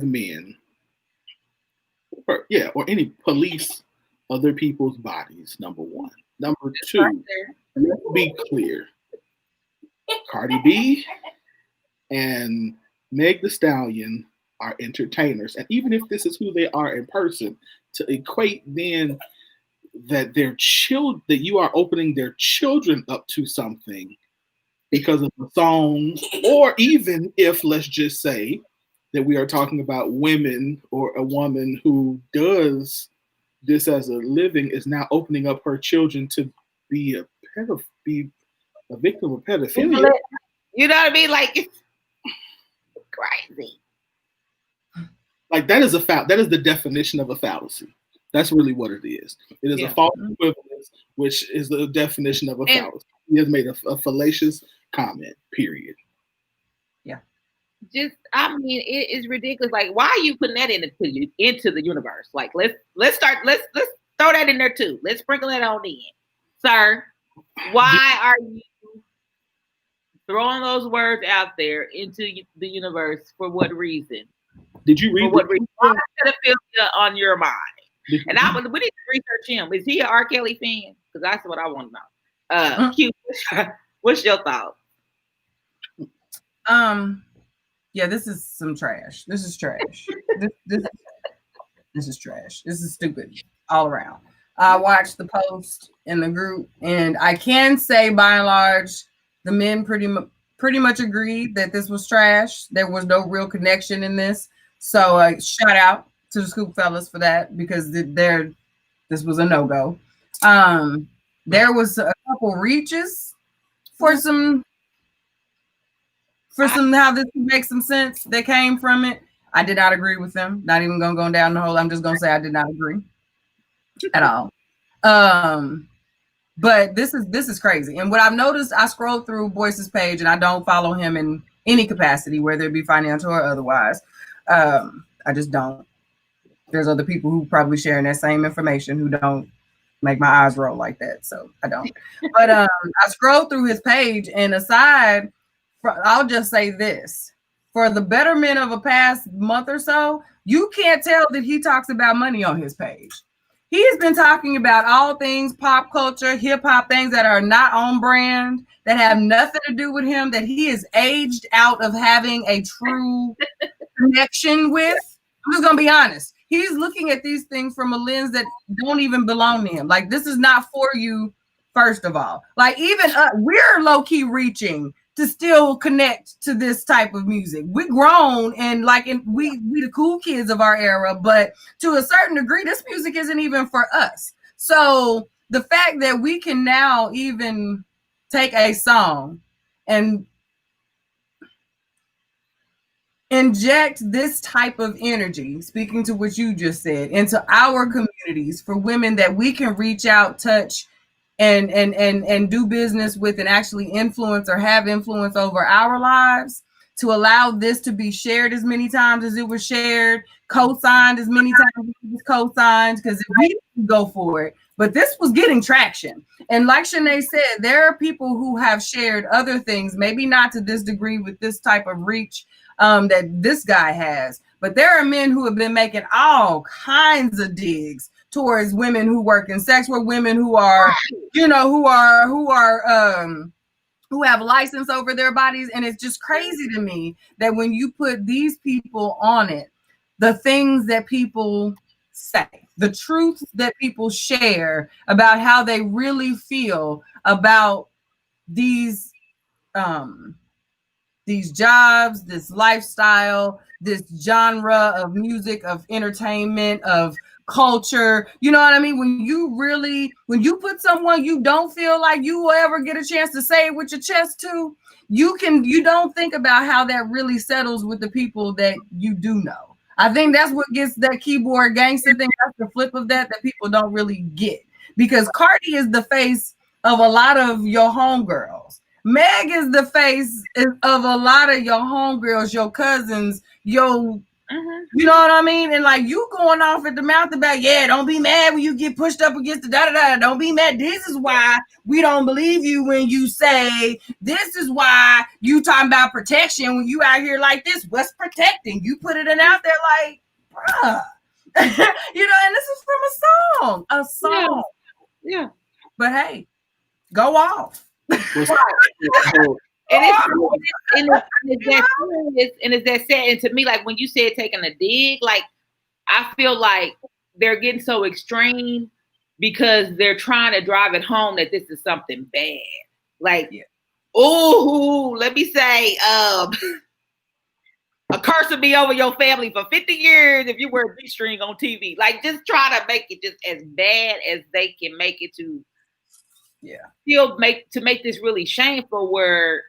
men, or any police other people's bodies, number one. Number two, let's be clear. Cardi B and Meg Thee Stallion are entertainers. And even if this is who they are in person, to equate then that that you are opening their children up to something because of the songs, or even if, let's just say, that we are talking about women or a woman who does this as a living is now opening up her children to be a victim of pedophilia. You know what I mean? Like, it's crazy. Like, that is the definition of a fallacy. That's really what it is. It is a false equivalence, which is the definition of a fallacy. He has made a fallacious comment, period. I mean, it is ridiculous. Like, why are you putting that into the universe? Like, let's throw that in there too. Let's sprinkle that on in, sir. Why are you throwing those words out there into the universe? For what reason? Did you read? For what reason? Why pedophilia on your mind? We need to research him. Is he an R. Kelly fan? Because that's what I want to know. Q, what's your thought? Yeah, this is some trash. This is trash. This is trash. This is stupid all around. I watched the post in the group, and I can say by and large, the men pretty much agreed that this was trash. There was no real connection in this. So shout out to the Scoop fellas for that, because this was a no-go. There was a couple reaches for how this makes some sense that came from it. I did not agree with them. Not even gonna go down the hole. I'm just gonna say I did not agree at all. But this is crazy. And what I've noticed, I scrolled through Boyce's page, and I don't follow him in any capacity, whether it be financial or otherwise. I just don't. There's other people who probably sharing that same information who don't make my eyes roll like that. So I don't. But I scrolled through his page, and I'll just say this. For the betterment of a past month or so, you can't tell that he talks about money on his page. He has been talking about all things pop culture, hip hop, things that are not on brand, that have nothing to do with him, that he is aged out of having a true connection with. I'm just going to be honest. He's looking at these things from a lens that don't even belong to him. Like, this is not for you, first of all. Like, even we're low-key reaching to still connect to this type of music. We're grown, and we the cool kids of our era, but to a certain degree, this music isn't even for us. So the fact that we can now even take a song and inject this type of energy, speaking to what you just said, into our communities for women that we can reach out, touch, and do business with, and actually influence or have influence over our lives, to allow this to be shared as many times as it was shared, co-signed as many times as it was co-signed, because if we didn't go for it, but this was getting traction. And like Shanae said, there are people who have shared other things, maybe not to this degree with this type of reach that this guy has, but there are men who have been making all kinds of digs towards women who work in sex work, women who are, who have license over their bodies. And it's just crazy to me that when you put these people on it, the things that people say, the truths that people share about how they really feel about these these jobs, this lifestyle, this genre of music, of entertainment, of culture. You know what I mean? When you put someone you don't feel like you will ever get a chance to say it with your chest to, you don't think about how that really settles with the people that you do know. I think that's what gets that keyboard gangster thing. That's the flip of that people don't really get, because Cardi is the face of a lot of your homegirls. Meg is the face of a lot of your homegirls, your cousins, your, you know what I mean? And like, you going off at the mouth about, yeah, don't be mad when you get pushed up against the da-da-da. Don't be mad. This is why we don't believe you when you say, this is why you talking about protection when you out here like this. What's protecting? You put it in out there like, bruh. You know, and this is from a song. Yeah. But hey, go off. And it's that sad. And to me, like when you said taking a dig, like I feel like they're getting so extreme because they're trying to drive it home that this is something bad. Like, oh, let me say, a curse will be over your family for 50 years if you wear a G-string on TV. Like, just try to make it just as bad as they can make it to. Make this really shameful, where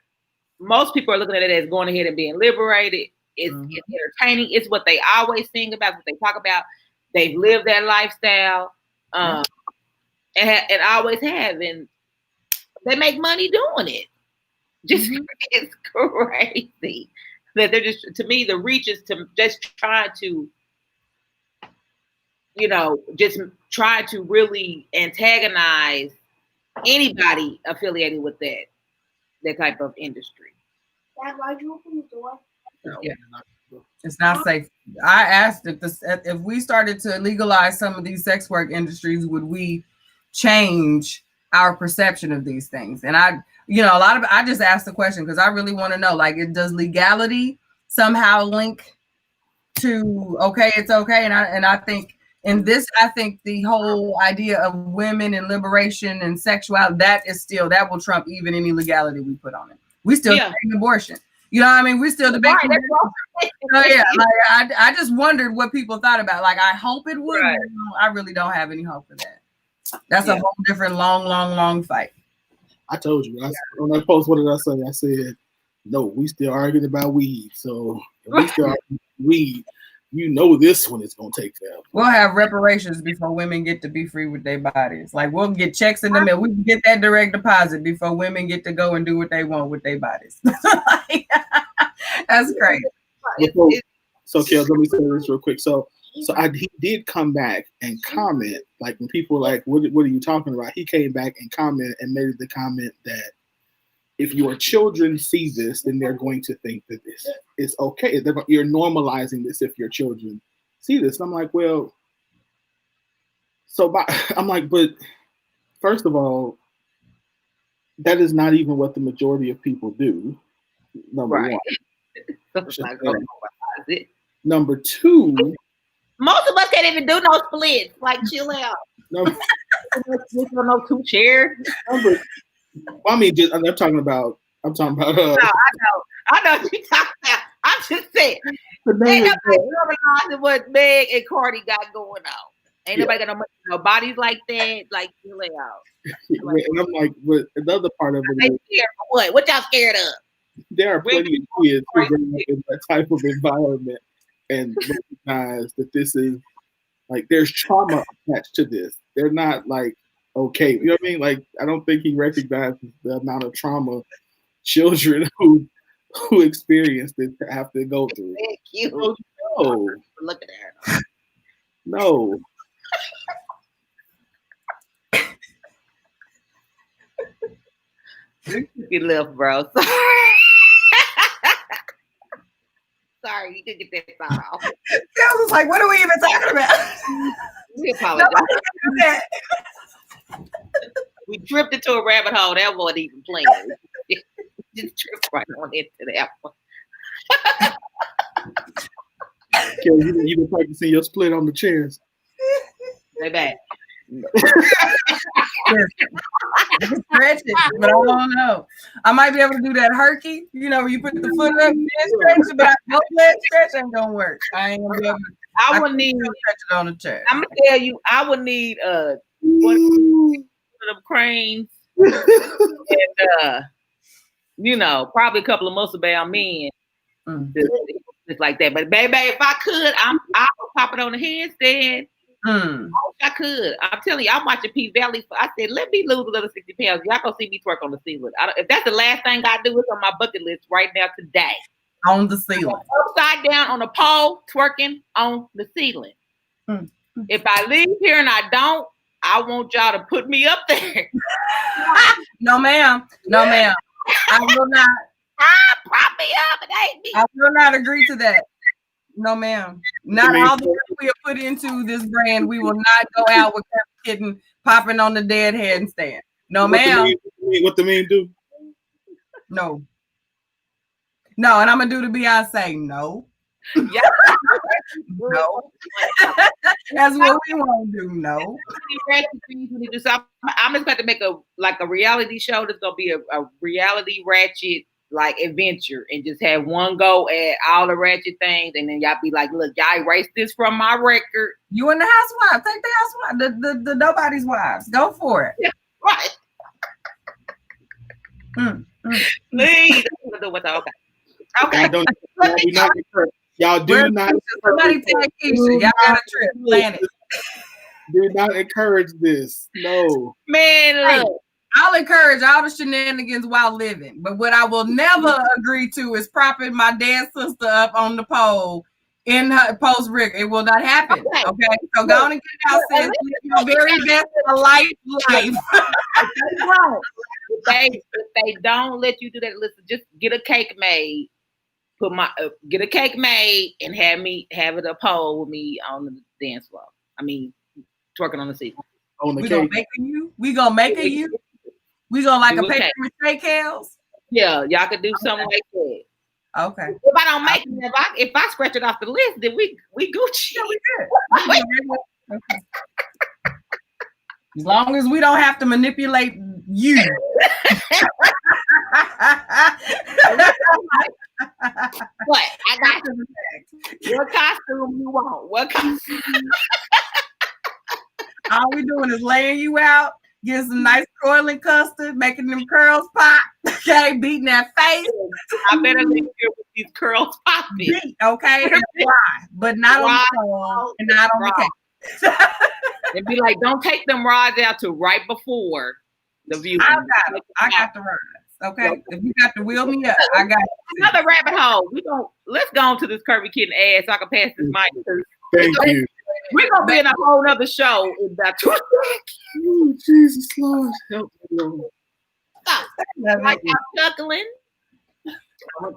most people are looking at it as going ahead and being liberated. It's entertaining. It's what they always sing about, what they talk about. They've lived that lifestyle, and always have, and they make money doing it. Just it's crazy that they're just, to me, the reach is to just try to, just try to really antagonize anybody affiliated with that type of industry. Dad, why'd you open the door? Yeah. It's not safe. I asked if we started to legalize some of these sex work industries, would we change our perception of these things? And I just asked the question because I really want to know, like, does legality somehow link to it's okay? And I think in this, I think the whole idea of women and liberation and sexuality, that will trump even any legality we put on it. We still debate abortion. You know what I mean? We still debate. I just wondered what people thought about. Like, I hope it would. Right. I really don't have any hope for that. That's a whole different long fight. I told you. When I post, what did I say? I said, no, we still arguing about weed. So if we still arguing about weed, this one is going to take forever. We'll have reparations before women get to be free with their bodies. Like, we'll get checks in the mail. We can get that direct deposit before women get to go and do what they want with their bodies. That's great. So, Kel, let me say this real quick. He did come back and comment. Like, when people were like, what are you talking about? He came back and commented and made the comment that if your children see this, then they're going to think that this is okay. You're normalizing this if your children see this. And I'm like, well, but first of all, that is not even what the majority of people do. Number one. Number two, most of us can't even do no splits. Like, chill out. No 2 chairs. I'm talking about. No, I know what you're talking about. I'm just saying. Ain't nobody realizing what Meg and Cardi got going on. Ain't nobody got no bodies like that. Like, chill out. And I'm like, but another part of it is, scared for what? What y'all scared of? There are plenty of kids who grow up in that type of environment and recognize that this is like, there's trauma attached to this. They're not like, okay, you know what I mean? Like, I don't think he recognizes the amount of trauma children who experienced it have to go through. Thank you. No. Look at her. No. You left, bro. Sorry, you could get that thought off. I was like, what are we even talking about? We apologize. We tripped into a rabbit hole. That wasn't even playing. Just tripped right on into that one. Okay, you been practicing your split on the chairs. Stay back. Stretch it, but I don't know. I might be able to do that herky, where you put the foot up and stretch it, but no leg stretch ain't gonna work. I ain't gonna be able to. I would need. Stretch it on the chair. I'm gonna tell you, I would need one of them cranes and probably a couple of muscle bound men. Just like that. But baby, if I could, I would pop it on the handstand. I wish I could. I'm telling you, I'm watching P Valley. I said, let me lose a little 60 pounds. Y'all gonna see me twerk on the ceiling. If that's the last thing I do, it's on my bucket list right now today. On the ceiling. Upside down on a pole, twerking on the ceiling. If I leave here and I don't, I want y'all to put me up there. No, ma'am. No, ma'am. I will not. Prop me up. It ain't me. I will not agree to that. No, ma'am. Not all the work we have put into this brand. We will not go out with Kirby Kitten popping on the dead handstand. No, ma'am. What the meme do? No. No, and I'm gonna do the Beyonce. No. Yeah. No. That's what we won't do. No. So I'm just about to make a reality show. That's gonna be a reality ratchet adventure, and just have one go at all the ratchet things, and then y'all be like, look, y'all erase this from my record. You and the housewives. Take the housewives, the nobody's wives. Go for it. Yeah, right. Please. Okay. Y'all do not. Somebody tell Keisha, y'all got a trip. Plan it. Do not encourage this. No. Man, look. I'll encourage all the shenanigans while living, but what I will never agree to is propping my dead sister up on the pole in her post rig. It will not happen. Okay? So go on and get out, sis. Live your very best in a life. If they don't let you do that, listen, just get a cake made. Get a cake made and have it a pole with me on the dance floor. I mean, twerking on the seat. We gonna make you. We gonna make you. We gonna a paper mache Kales. Yeah, y'all could do something like that. Okay. If I don't make it, if I scratch it off the list, then we Gucci. Yeah, we good. Okay. As long as we don't have to manipulate you. What? I got you. What costume you want? What costume? All we doing is laying you out, getting some nice curling custard, making them curls pop. Okay, beating that face. I better live here with these curls popping. Okay, and fly, but not on the phone and not on the cake. And be like, don't take them rods out till right before the view. I got the rods. Okay, if you got to wheel me up, I got another rabbit hole. Let's go on to this Kirby Kitten ass so I can pass this mic. Thank you. We're gonna be in a whole nother show in about 2 weeks. Oh, Jesus Lord. Like I'm chuckling. I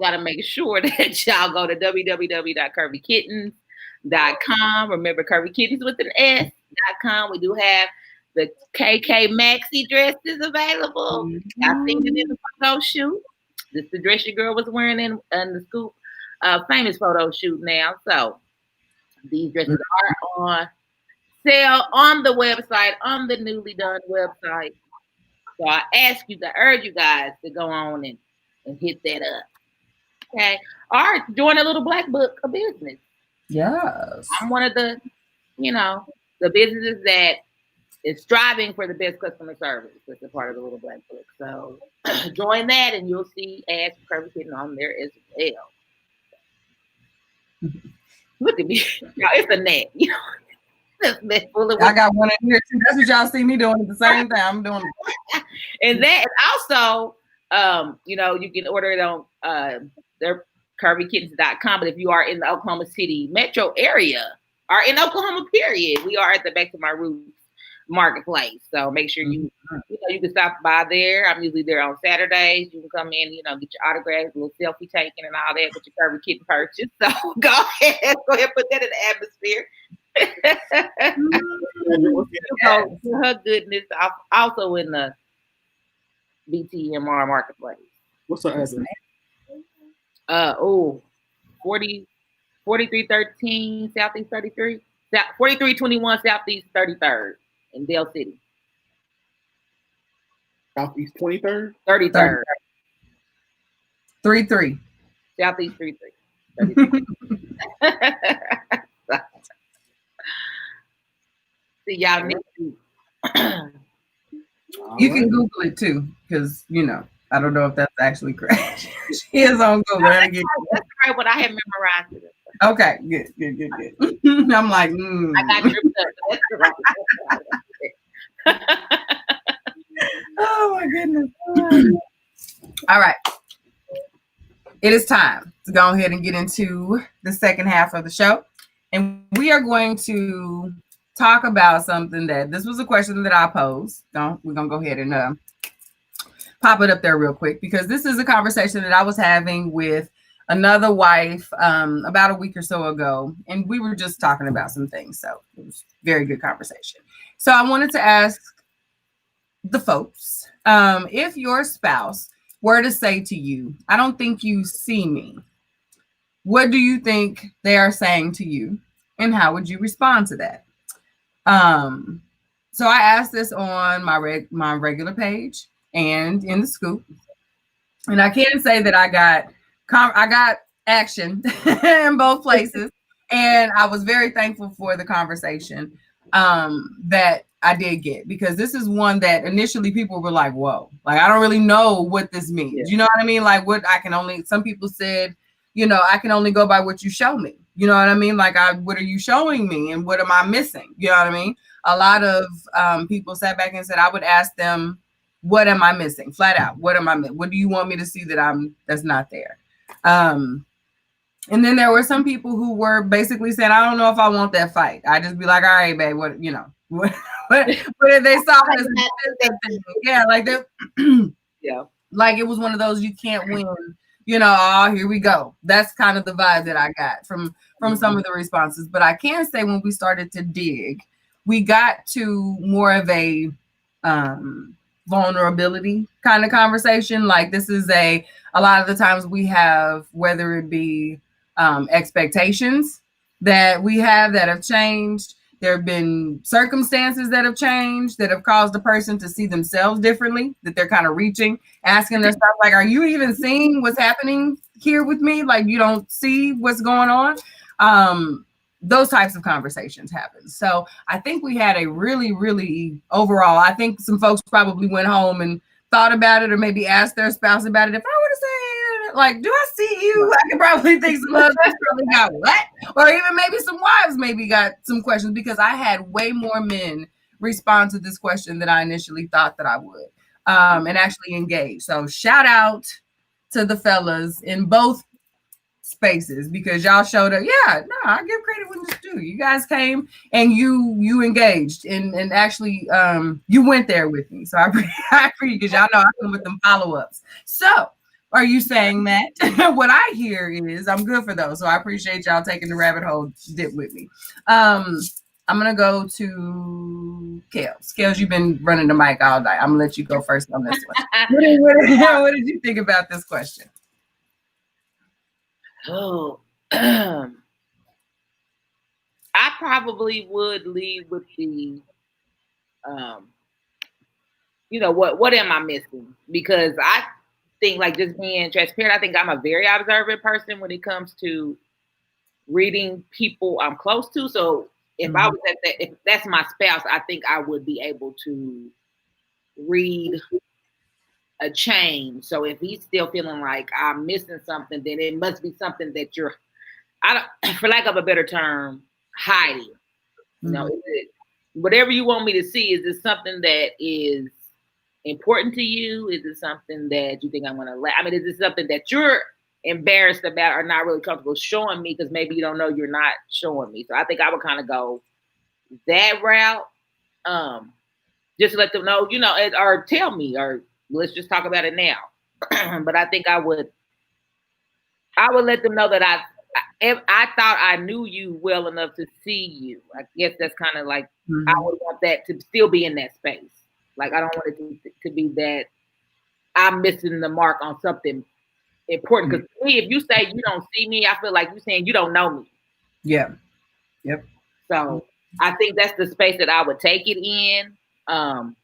gotta make sure that y'all go to www.kirbykittens.com. Remember, Kirby Kittens with an S.com. We do have the KK Maxi dresses available. I've seen it in the photo shoot. This is the dress your girl was wearing in the Scoop famous photo shoot now. So these dresses are on sale on the website, on the newly done website. So I urge you guys to go on and hit that up. Okay. Or join a little black book of business. Yes. I'm one of the businesses that is striving for the best customer service. That's a part of the little black book. So join that and you'll see ads for Kirby Kitten on there as well. Look at me. It's a net. I got one in here too. That's what y'all see me doing at the same time. I'm doing it. And that also, you can order it on their KirbyKittens.com. But if you are in the Oklahoma City metro area or in Oklahoma, period, we are at the Back to My Roots marketplace. So make sure you can stop by there. I'm usually there on Saturdays. You can come in, get your autographs, a little selfie taking and all that with your Kirby Kitten purchase. So go ahead, put that in the atmosphere. Her goodness, also in the BTMR marketplace. What's the address? 4313 Southeast 33, 4321 Southeast 33rd in Dale City. Southeast 23rd? 33rd. 3-3. Southeast 33. See, y'all need to. You can Google it too, because I don't know if that's actually correct. She is on Google. That's right. What I had memorized it. Okay, good. I'm like, I got tripped up. That's right. Oh my goodness. All right. It is time to go ahead and get into the second half of the show. And we are going to talk about something this was a question that I posed. We're going to go ahead and pop it up there real quick, because this is a conversation that I was having with another wife about a week or so ago. And we were just talking about some things. So it was a very good conversation. So I wanted to ask the folks, if your spouse were to say to you, "I don't think you see me," what do you think they are saying to you, and how would you respond to that? So I asked this on my regular page and in the scoop, and I can say that I got action in both places, and I was very thankful for the conversation that I did get, because this is one that initially people were like, "Whoa, like I don't really know what this means." Yeah. You know what I mean? Like some people said, I can only go by what you show me. You know what I mean? Like, what are you showing me, and what am I missing? You know what I mean? A lot of people sat back and said, I would ask them, what am I missing? Flat out, what am I missing? What do you want me to see that's not there? And then there were some people who were basically saying, I don't know if I want that fight. I just be like, all right, babe, what if they saw this? Yeah, like that. Yeah, like it was one of those, you can't win. Oh, here we go. That's kind of the vibe that I got from some of the responses. But I can say when we started to dig, we got to more of a vulnerability kind of conversation. Like, this is a lot of the times we have, whether it be expectations that we have that have changed. There have been circumstances that have changed, that have caused the person to see themselves differently, that they're kind of reaching, asking themselves, like, are you even seeing what's happening here with me? Like, you don't see what's going on? Those types of conversations happen. So I think we had a really, really overall, I think some folks probably went home and thought about it, or maybe asked their spouse about it. If I were to say, like, do I see you? I could probably think some husbands probably got what? Or even maybe some wives maybe got some questions, because I had way more men respond to this question than I initially thought that I would, and actually engage. So shout out to the fellas in both spaces, because y'all showed up. Yeah, no, I give credit when it's due. You guys came and you engaged and actually you went there with me. So I appreciate, because y'all know I come with them follow-ups. So are you saying that? What I hear is I'm good for those. So I appreciate y'all taking the rabbit hole dip with me. I'm gonna go to Kels. Kels, you've been running the mic all night. I'm gonna let you go first on this one. What did you think about this question? Oh, I probably would lead with the, what am I missing? Because I think, like, just being transparent, I think I'm a very observant person when it comes to reading people I'm close to. So if I was if that's my spouse, I think I would be able to read a change. So if he's still feeling like I'm missing something, then it must be something that you're, for lack of a better term, hiding. Is it whatever you want me to see? Is it something that is important to you? Is it something that you think I'm gonna let? I mean, is it something that you're embarrassed about or not really comfortable showing me because maybe you don't know you're not showing me? So I think I would kind of go that route. Just let them know, or tell me, or let's just talk about it now. But I think I would let them know that I thought I knew you well enough to see you. I guess that's kind of like, I would want that to still be in that space. Like, I don't want it to be that I'm missing the mark on something important. Because to me, if you say you don't see me, I feel like you're saying you don't know me. Yeah. Yep. So I think that's the space that I would take it in. And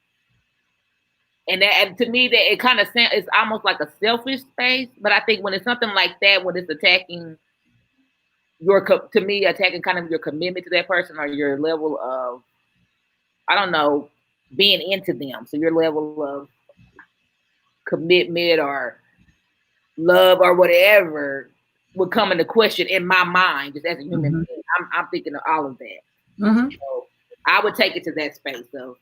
to me, that it kind of it's almost like a selfish space. But I think when it's something like that, when it's attacking attacking kind of your commitment to that person or your level of, I don't know, being into them. So your level of commitment or love or whatever would come into question in my mind, just as a human being. I'm thinking of all of that. So I would take it to that space of,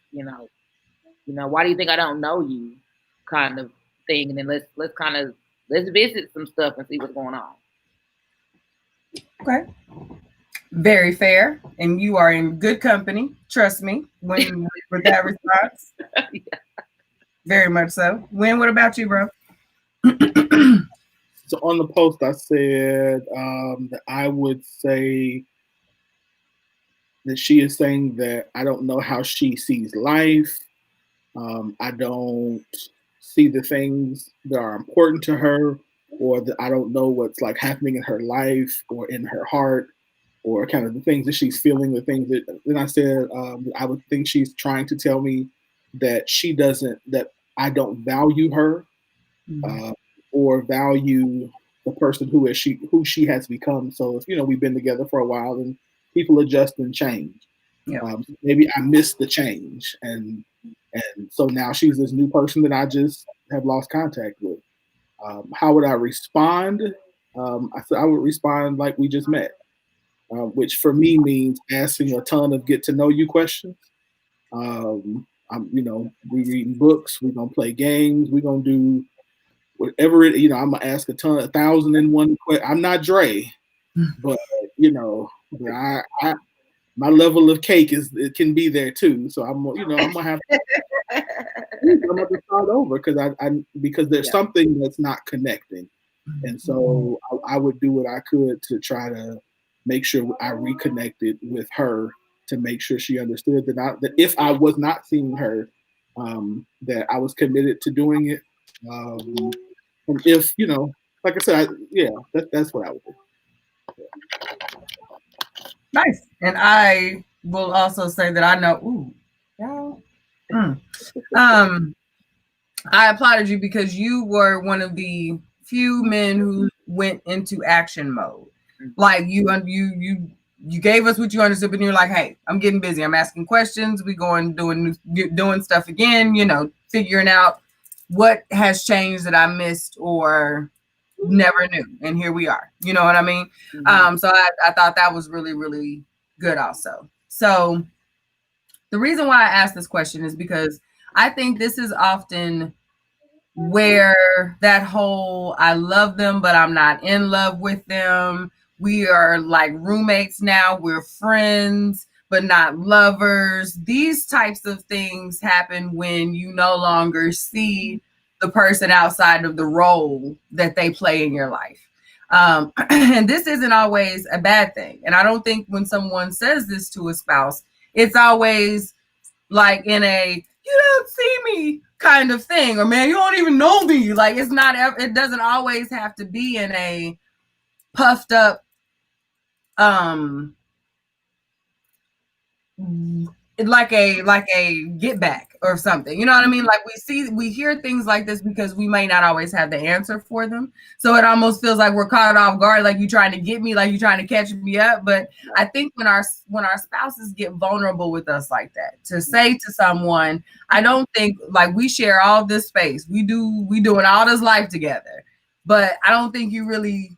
why do you think I don't know you, kind of thing, and then let's visit some stuff and see what's going on. Okay. Very fair, and you are in good company. Trust me, when with that response. Yeah. Very much so. Wynn, what about you, bro? So on the post, I said that I would say that she is saying that I don't know how she sees life. I don't see the things that are important to her, or that I don't know what's like happening in her life or in her heart, or kind of the things that she's feeling, the things that. Then I said I would think she's trying to tell me that that I don't value her, or value the person who she has become. So if we've been together for a while, and people adjust and change. Yeah. Maybe I missed the change, and so now she's this new person that I just have lost contact with. How would I respond? I said I would respond like we just met, which for me means asking a ton of get to know you questions. We reading books, we're gonna play games, we're gonna do whatever it. I'm gonna ask 1,001 questions. I'm not Dre, but my level of cake it can be there too. So I'm gonna have to, I'm gonna start over because there's something that's not connecting, and so I would do what I could to try to make sure I reconnected with her, to make sure she understood that if I was not seeing her, that I was committed to doing it. And if like I said, that's what I would do. Nice. And I will also say that I know. Ooh, y'all. I applauded you because you were one of the few men who went into action mode. Like you gave us what you understood, but you're like, hey, I'm getting busy. I'm asking questions. We going doing stuff again. Figuring out what has changed that I missed or never knew, and here we are. You know what I mean? So I thought that was really, really good also. So the reason why I asked this question is because I think this is often where that whole I love them, but I'm not in love with them. We are like roommates now. We're friends, but not lovers. These types of things happen when you no longer see the person outside of the role that they play in your life. And this isn't always a bad thing. And I don't think when someone says this to a spouse, it's always like in a, you don't see me kind of thing, or man, you don't even know me. Like it doesn't always have to be in a puffed up, like a get back or something. You know what I mean? Like we hear things like this because we may not always have the answer for them. So it almost feels like we're caught off guard, like you trying to get me, like you trying to catch me up. But I think when our spouses get vulnerable with us like that, to say to someone, I don't think like we share all this space. We doing all this life together, but I don't think you really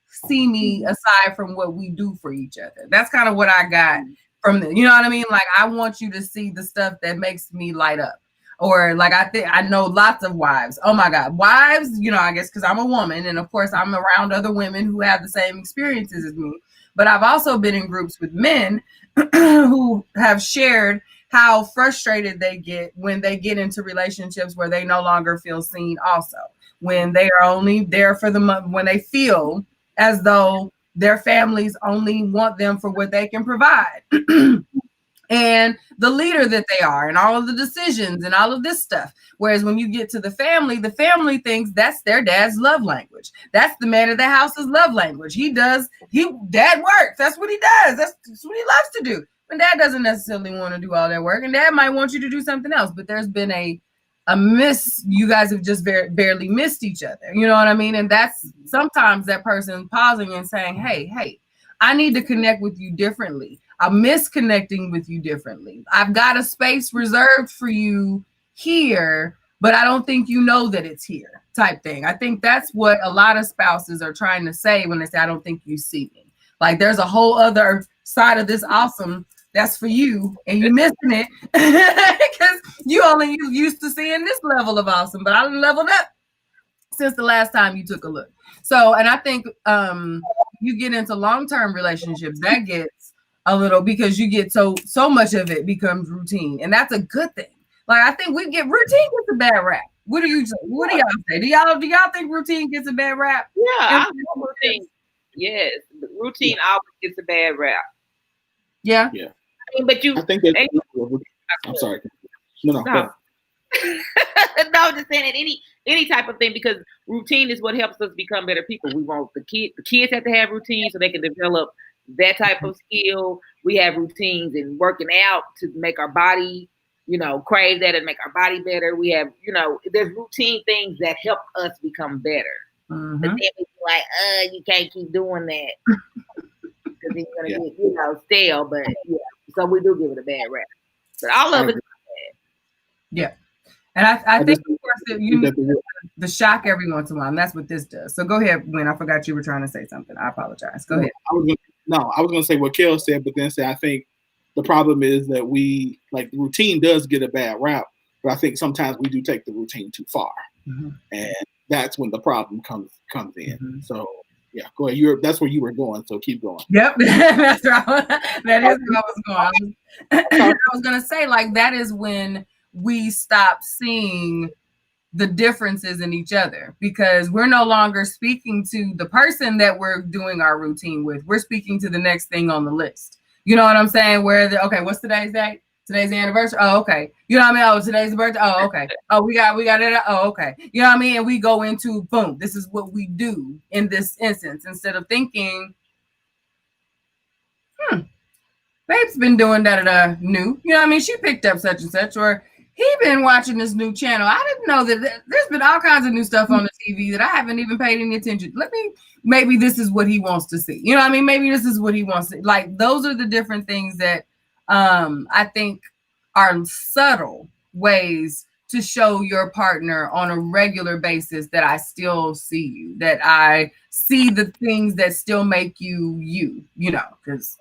see me aside from what we do for each other. That's kind of what I got from the, you know what I mean? Like, I want you to see the stuff that makes me light up. Or like, I know lots of wives. Oh my God, wives, I guess because I'm a woman. And of course I'm around other women who have the same experiences as me. But I've also been in groups with men who have shared how frustrated they get when they get into relationships where they no longer feel seen also. When they are only there for when they feel as though their families only want them for what they can provide. And the leader that they are and all of the decisions and all of this stuff. Whereas when you get to the family thinks that's their dad's love language. That's the man of the house's love language. Dad works. That's what he does. That's what he loves to do. And dad doesn't necessarily want to do all that work, and dad might want you to do something else, but there's been a miss. You guys have just barely missed each other. You know what I mean? And that's sometimes that person pausing and saying, hey, I need to connect with you differently. I'm misconnecting with you differently. I've got a space reserved for you here, but I don't think you know that it's here, type thing. I think that's what a lot of spouses are trying to say when they say, I don't think you see me. Like there's a whole other side of this awesome that's for you, and you're missing it because you only used to seeing this level of awesome, but I leveled up since the last time you took a look. So, and I think you get into long-term relationships, that gets a little, because you get so much of it becomes routine, and that's a good thing. Like I think routine gets a bad rap. What do y'all say? Do y'all think routine gets a bad rap? Yeah, I think routine. Yes, routine always gets a bad rap. Yeah. Yeah. I mean, but I think that. I'm sorry. No. No, I'm just saying that any type of thing, because routine is what helps us become better people. We want the kids have to have routines so they can develop that type of skill. We have routines in working out to make our body, crave that and make our body better. We have, there's routine things that help us become better. Mm-hmm. But then it's like, you can't keep doing that because then you're gonna get, stale. But yeah, so we do give it a bad rap. But all of it is bad. Yeah. And I think, of course, that you need the shock every once in a while, and that's what this does. So go ahead, Gwen. I forgot you were trying to say something. I apologize. Go ahead. I was going to say what Kel said, but then say I think the problem is that we, like, the routine does get a bad rap, but I think sometimes we do take the routine too far. Mm-hmm. And that's when the problem comes in. Mm-hmm. So, yeah, go ahead. That's where you were going, so keep going. Yep, that's right. That is where I was going. I was going to say, like, that is when we stop seeing the differences in each other, because we're no longer speaking to the person that we're doing our routine with. We're speaking to the next thing on the list. You know what I'm saying? Okay, what's today's date? Today's the anniversary. Oh, okay. You know what I mean? Oh, today's the birthday. Oh, okay. Oh, we got it. Oh, okay. You know what I mean? And we go into boom. This is what we do in this instance, instead of thinking, babe's been doing new. You know what I mean? She picked up such and such, or he been watching this new channel. I didn't know that there's been all kinds of new stuff on the TV that I haven't even paid any attention. Maybe this is what he wants to see. You know what I mean? Maybe this is what he wants to, like, those are the different things that I think are subtle ways to show your partner on a regular basis that I still see you, that I see the things that still make you, because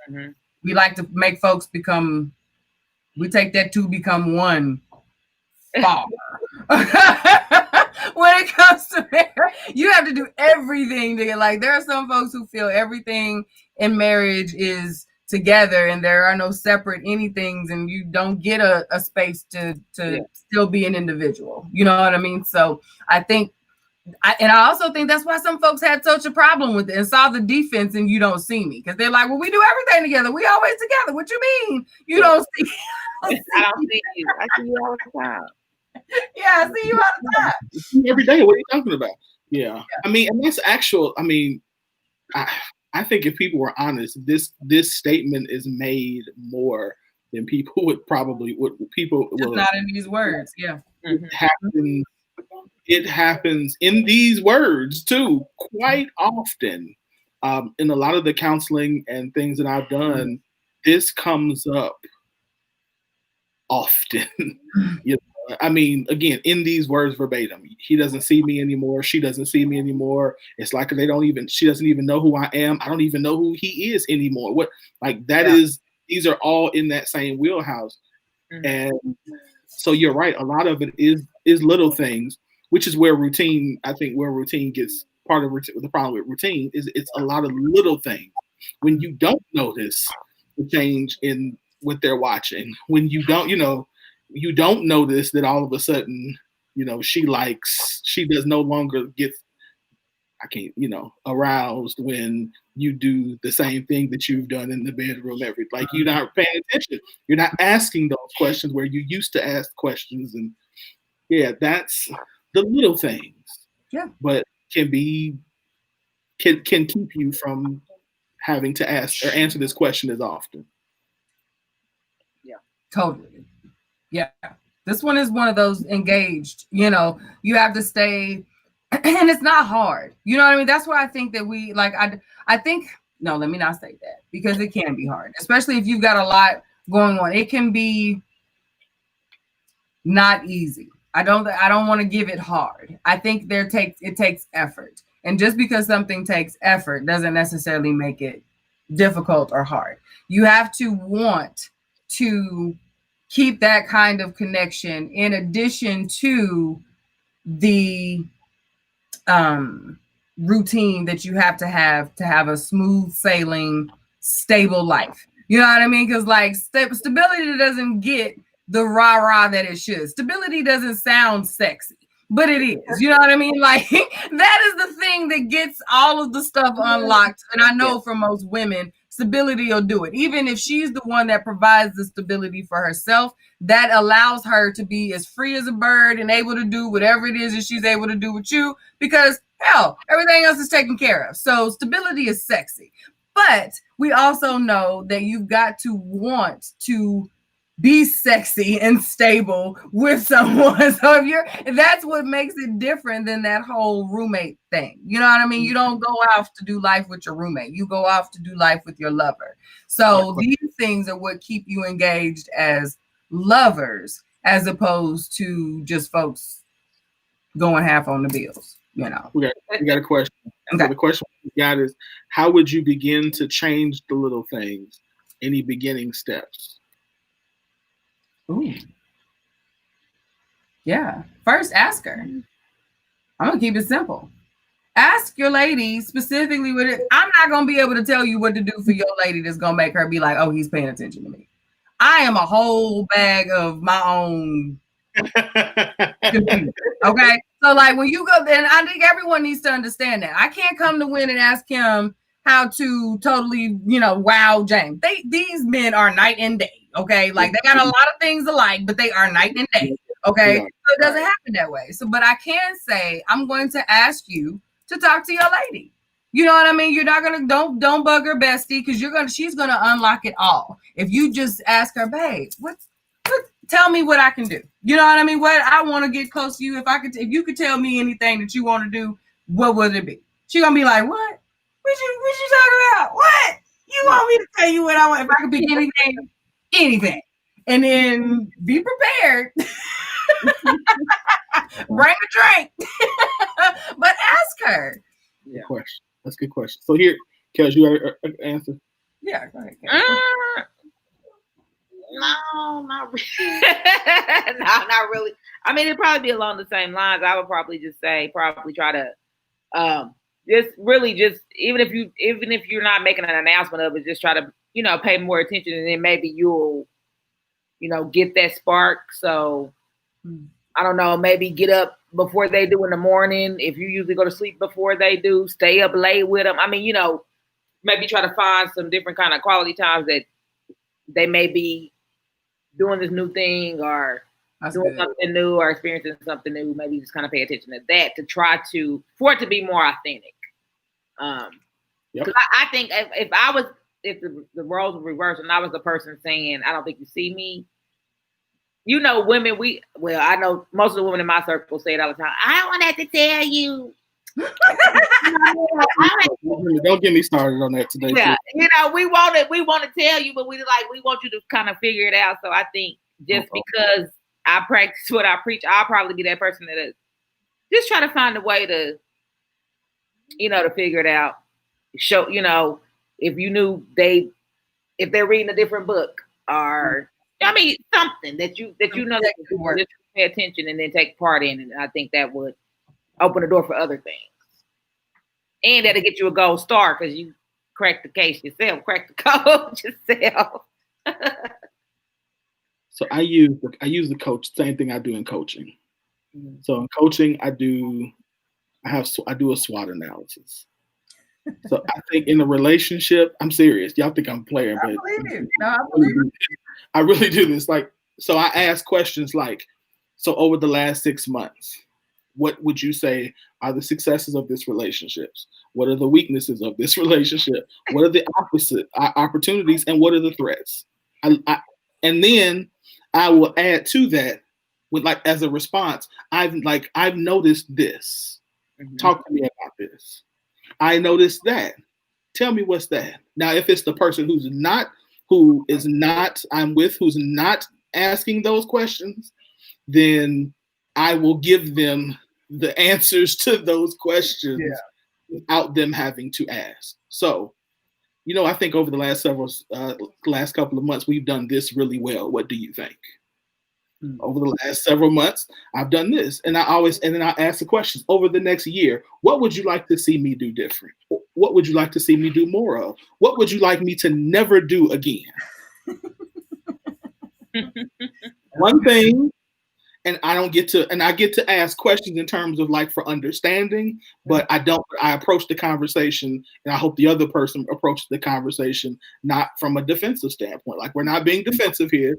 we like to make folks we take that to become one far. When it comes to marriage, you have to do everything to get, like, there are some folks who feel everything in marriage is together and there are no separate anythings, and you don't get a space to still be an individual. You know what I mean? So I think, I also think that's why some folks had such a problem with it and saw the defense and you don't see me, because they're like, well, we do everything together. We always together. What you mean? You don't see? I don't see you. I see you all the time. Yeah, I see you all the time. Every day. What are you talking about? Yeah. I mean, and that's actual. I mean, I think if people were honest, this statement is made more than people would probably Just not in these words. Yeah. It happens in these words too, quite often. In a lot of the counseling and things that I've done, this comes up often. I mean, again, in these words verbatim, he doesn't see me anymore. She doesn't see me anymore. It's like she doesn't even know who I am. I don't even know who he is anymore. These are all in that same wheelhouse. Mm-hmm. And so you're right. A lot of it is little things, which is where routine gets part of the problem with routine is it's a lot of little things. When you don't notice the change in what they're watching, when you don't, you don't notice that all of a sudden, she does no longer get, aroused when you do the same thing that you've done in the bedroom you're not paying attention. You're not asking those questions where you used to ask questions. And yeah, that's the little things. Yeah. But can keep you from having to ask or answer this question as often. Totally. Yeah. This one is one of those engaged, you know, you have to stay, and it's not hard. You know what I mean? That's why I think that we like, I think, no, let me not say that, because it can be hard, especially if you've got a lot going on. It can be not easy. I don't want to give it hard. I think it takes effort. And just because something takes effort doesn't necessarily make it difficult or hard. You have to want to keep that kind of connection in addition to the routine that you have to have a smooth sailing, stable life. You know what I mean? Because like stability doesn't get the rah-rah that it should. Stability doesn't sound sexy, but it is. You know what I mean? Like that is the thing that gets all of the stuff unlocked. And I know for most women, stability will do it. Even if she's the one that provides the stability for herself, that allows her to be as free as a bird and able to do whatever it is that she's able to do with you, because hell, everything else is taken care of. So stability is sexy. But we also know that you've got to want to be sexy and stable with someone. So that's what makes it different than that whole roommate thing. You know what I mean? You don't go off to do life with your roommate. You go off to do life with your lover. So these things are what keep you engaged as lovers, as opposed to just folks going half on the bills, you know. We got a question. Okay. So the question we got is, how would you begin to change the little things? Any beginning steps? Ooh. Yeah. First, ask her. I'm going to keep it simple. Ask your lady specifically with it. I'm not going to be able to tell you what to do for your lady that's going to make her be like, oh, he's paying attention to me. I am a whole bag of my own. Okay. So like when you go, and I think everyone needs to understand that. I can't come to Win and ask him how to totally, you know, wow James. These men are night and day. Okay, like they got a lot of things alike, but they are night and day. Okay, so it doesn't happen that way. So, but I can say I'm going to ask you to talk to your lady. You know what I mean? You're not gonna don't bug her bestie, because she's gonna unlock it all. If you just ask her, babe, tell me what I can do. You know what I mean? What I want to get close to you. If you could tell me anything that you want to do, what would it be? She gonna be like, what? What you talking about? What? You want me to tell you what I want? If I could pick anything, and then be prepared. Bring a drink, but ask her. Good question. That's a good question. So here, Kels, you got an answer? Yeah, go ahead. No, not really. No, not really. I mean, it'd probably be along the same lines. I would probably just say, try to just even if you're not making an announcement of it, just try to, you know, pay more attention, and then maybe you'll, you know, get that spark. So I don't know, maybe get up before they do in the morning. If you usually go to sleep before they do, stay up late with them. I mean, you know, maybe try to find some different kind of quality times that they may be doing this new thing or doing something new or experiencing something new. Maybe just kind of pay attention to that to try to, for it to be more authentic. Because I think if the roles were reversed and I was the person saying, I don't think you see me, you know, women, I know most of the women in my circle say it all the time. I don't want to tell you. Don't get me started on that today. Yeah, you know, we want to tell you, but we want you to kind of figure it out. So I think just because I practice what I preach, I'll probably be that person that just try to find a way to, you know, to figure it out. Show, you know, if you knew if they're reading a different book, or I mean something that you know that you just pay attention and then take part in, and I think that would open the door for other things. And that'll get you a gold star because you cracked the case yourself, cracked the code yourself. So I use the coach, same thing I do in coaching. Mm-hmm. So in coaching, I do a SWOT analysis. So I think in a relationship, I'm serious. Y'all think I'm playing, but I really do this. Like, so I ask questions like, so over the last 6 months, what would you say are the successes of this relationship? What are the weaknesses of this relationship? What are the opposite opportunities, and what are the threats? And then I will add to that with like as a response. I've noticed this. Talk to me about this. I noticed that. Tell me what's that. Now, if it's the person who is not I'm with, who's not asking those questions, then I will give them the answers to those questions without them having to ask. So, I think over the last couple of months, we've done this really well. What do you think? Over the last several months, I've done this, and then I ask the questions over the next year. What would you like to see me do different? What would you like to see me do more of? What would you like me to never do again? One thing, and I get to ask questions in terms of like for understanding, but I approach the conversation, and I hope the other person approaches the conversation not from a defensive standpoint. Like, we're not being defensive here.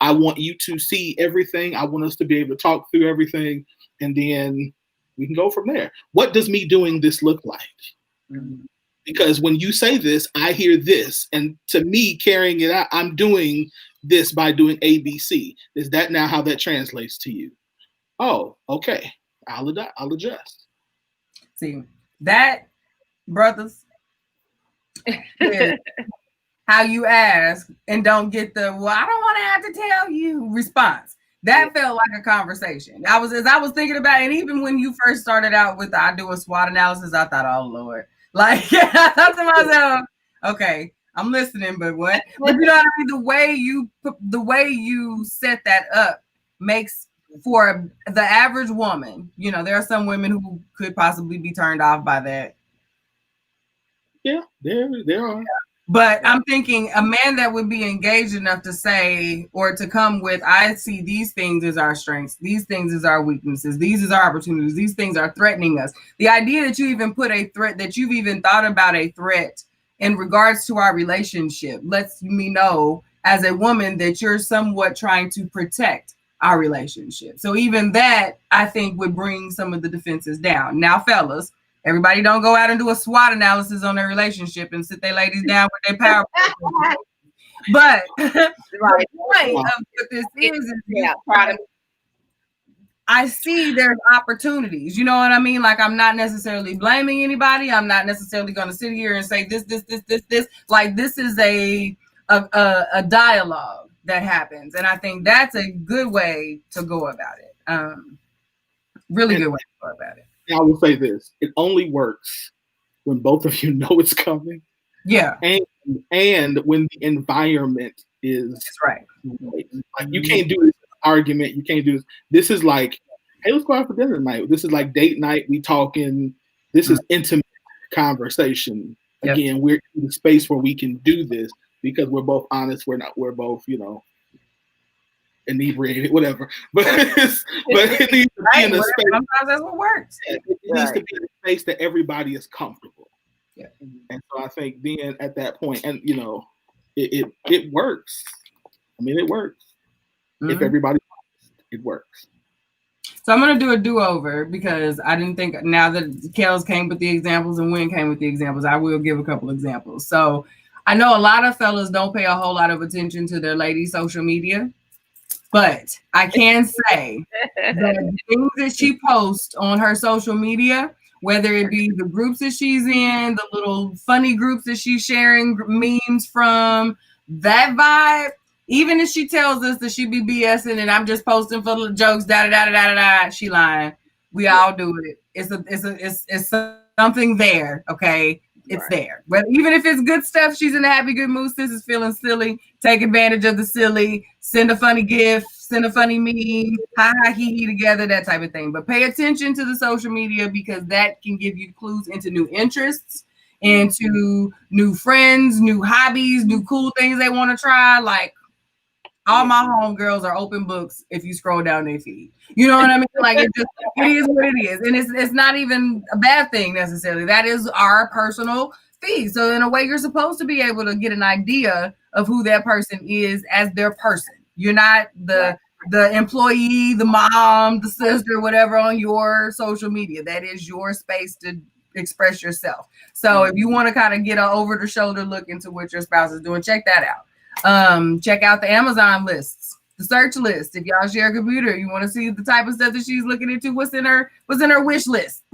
I want you to see everything. I want us to be able to talk through everything, and then we can go from there. What does me doing this look like? Mm-hmm. Because when you say this, I hear this, and to me, carrying it out, I'm doing this by doing ABC. Is that now how that translates to you? Oh, okay. I'll adjust. See, that, brothers, is how you ask and don't get the, well, I don't want to have to tell you response. That felt like a conversation. As I was thinking about it, and even when you first started out with I do a SWOT analysis, I thought, oh Lord. Like, I thought to myself, okay, I'm listening, but what? But you know what I mean? The way you set that up makes for the average woman, there are some women who could possibly be turned off by that. Yeah, there are. But I'm thinking a man that would be engaged enough to say, or to come with, I see these things as our strengths. These things as our weaknesses. These as our opportunities. These things are threatening us. The idea that you even put a threat, that you've even thought about a threat in regards to our relationship lets me know as a woman that you're somewhat trying to protect our relationship. So even that, I think, would bring some of the defenses down. Now, fellas, everybody don't go out and do a SWOT analysis on their relationship and sit their ladies down with their power. But the point of what this is I see there's opportunities. You know what I mean? Like, I'm not necessarily blaming anybody. I'm not necessarily going to sit here and say this. Like, this is a dialogue that happens. And I think that's a good way to go about it. Really good way to go about it. I will say this: it only works when both of you know it's coming. Yeah, and when the environment is right. Like, you can't do this argument. You can't do this. This is like, hey, let's go out for dinner tonight. This is like date night. We talking. This is intimate conversation. Yep. Again, we're in the space where we can do this because we're both honest. We're both, inebriated, whatever. But it needs to be in a space. Sometimes that's what works. It needs to be in a space that everybody is comfortable. Yeah. And so I think then at that point, and it works. I mean, it works. Mm-hmm. If everybody it works. So I'm gonna do a do-over because I didn't think, now that Kels came with the examples and Wynn came with the examples, I will give a couple examples. So I know a lot of fellas don't pay a whole lot of attention to their lady social media. But I can say that the things that she posts on her social media, whether it be the groups that she's in, the little funny groups that she's sharing memes from, that vibe, even if she tells us that she be BSing and I'm just posting for the jokes, she lying. We all do it. It's something there, okay? It's there. But even if it's good stuff, she's in a happy, good mood. Sis is feeling silly. Take advantage of the silly. Send a funny gift. Send a funny meme. Ha ha hee hee together. That type of thing. But pay attention to the social media because that can give you clues into new interests, into new friends, new hobbies, new cool things they want to try. Like, all my homegirls are open books if you scroll down their feed. You know what I mean? Like, it is what it is. And it's not even a bad thing necessarily. That is our personal feed. So in a way, you're supposed to be able to get an idea of who that person is as their person. You're not the employee, the mom, the sister, whatever on your social media. That is your space to express yourself. So if you want to kind of get an over the shoulder look into what your spouse is doing, check that out. Check out the Amazon lists the search list. If y'all share a computer, you want to see the type of stuff that she's looking into, what's in her wish list.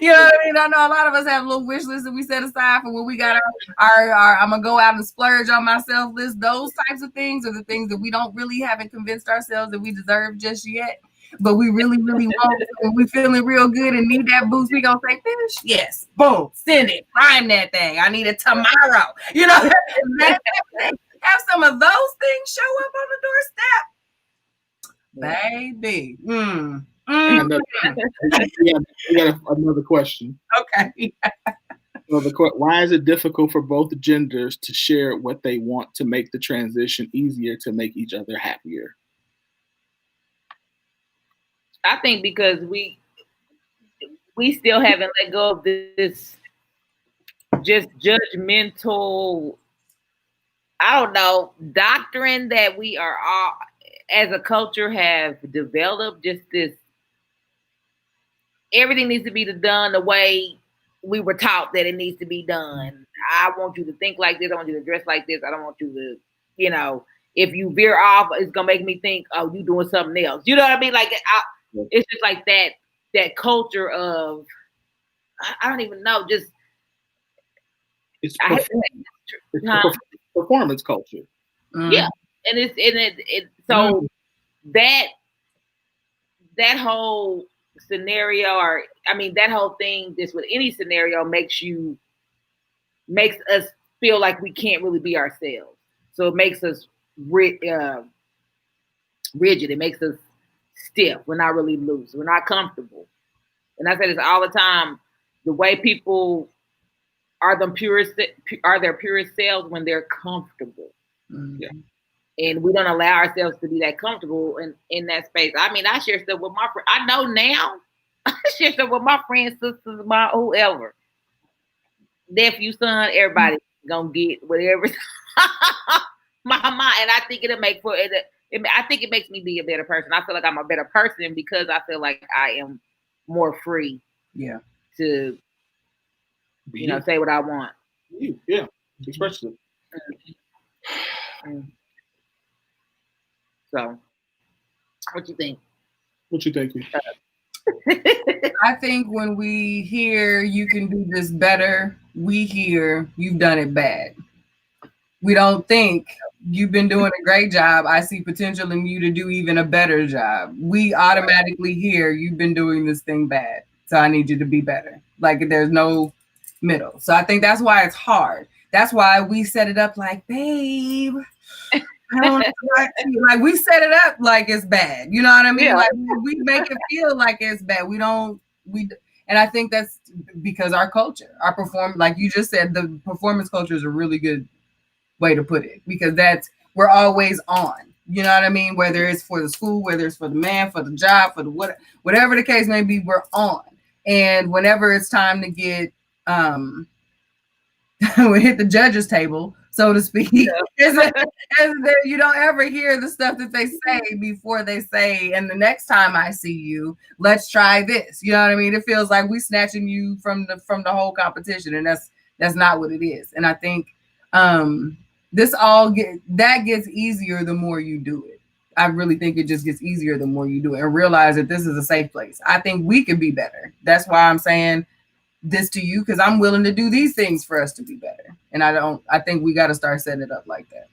You know what I mean? I know a lot of us have little wish lists that we set aside for when we got our I'm gonna go out and splurge on myself list. Those types of things are the things that we haven't convinced ourselves that we deserve just yet. But we really, really want it. When we feeling real good and need that boost, we gonna say finish. Yes, boom, send it, prime that thing. I need it tomorrow. You know, have some of those things show up on the doorstep, baby. We got another question. Okay. So why is it difficult for both genders to share what they want to make the transition easier to make each other happier? I think because we still haven't let go of this just judgmental, I don't know, doctrine that we are all as a culture have developed. Just this, everything needs to be done the way we were taught that it needs to be done. I want you to think like this. I want you to dress like this. I don't want you to, you know, if you veer off, it's gonna make me think, oh, you doing something else. You know what I mean? Like it's just like that culture of I don't even know. Just it's performance culture. Yeah, and it's so that whole scenario, or I mean that whole thing, just with any scenario, makes us feel like we can't really be ourselves. So it makes us rigid. It makes us stiff. We're not really loose. We're not comfortable. And I say this all the time. The way people are their purest selves when they're comfortable. Yeah. And we don't allow ourselves to be that comfortable in that space. I mean, I share stuff with my friends. I know now. I share stuff with my friends, sisters, my whoever. Nephew, son, everybody gonna get whatever. my mind. And I think it'll make for it. I think it makes me be a better person. I feel like I'm a better person because I feel like I am more free. Yeah. To, say what I want. Yeah. Express it. So, what you think? What you think? I think when we hear you can do this better, we hear you've done it bad. We don't think you've been doing a great job. I see potential in you to do even a better job. We automatically hear you've been doing this thing bad. So I need you to be better. Like there's no middle. So I think that's why it's hard. That's why we set it up like, babe, I don't want to talk to you. Like we set it up like it's bad. You know what I mean? Yeah. Like we make it feel like it's bad. And I think that's because our culture, like you just said, the performance culture is a really good way to put it, because we're always on. You know what I mean? Whether it's for the school, whether it's for the man, for the job, for the whatever the case may be, we're on. And whenever it's time to get we hit the judges table, so to speak, you don't ever hear the stuff that they say before they say, and the next time I see you, let's try this. You know what I mean? It feels like we snatching you from the whole competition, and that's not what it is. And I think that gets easier the more you do it. I really think it just gets easier the more you do it and realize that this is a safe place. I think we could be better. That's why I'm saying this to you, because I'm willing to do these things for us to be better. And I think we got to start setting it up like that.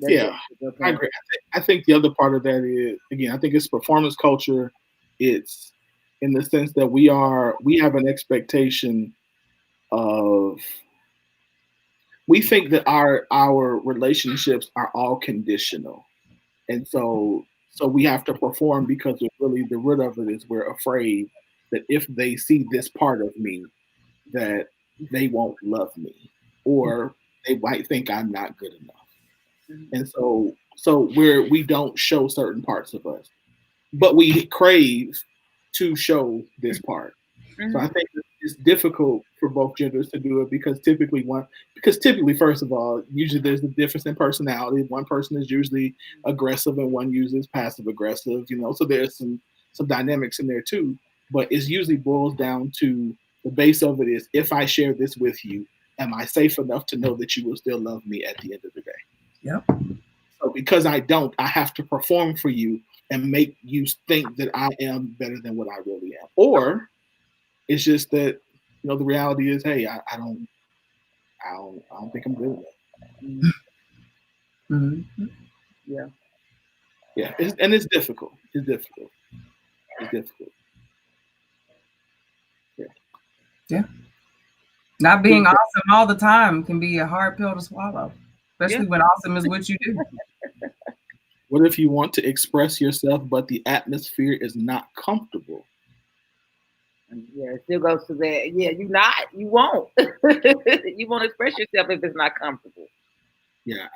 Yeah, I agree. I think the other part of that is, again, I think it's performance culture. It's in the sense that we have an expectation of, we think that our relationships are all conditional. And so we have to perform because really the root of it is we're afraid that if they see this part of me, that they won't love me, or they might think I'm not good enough. And so we don't show certain parts of us, but we crave to show this part. So I think it's difficult for both genders to do it because typically, first of all, usually there's a difference in personality. One person is usually aggressive and one usually is passive aggressive, so there's some dynamics in there too, but it usually boils down to the base of it is, if I share this with you, am I safe enough to know that you will still love me at the end of the day? Yep. So because I don't, I have to perform for you and make you think that I am better than what I really am. Or it's just that, the reality is, hey, I don't think I'm good enough. Mm-hmm. Yeah. Yeah, it's difficult. It's difficult. Yeah. Not being awesome all the time can be a hard pill to swallow, especially when awesome is what you do. What if you want to express yourself, but the atmosphere is not comfortable? Yeah, it still goes to that. Yeah, you won't. You won't express yourself if it's not comfortable. Yeah,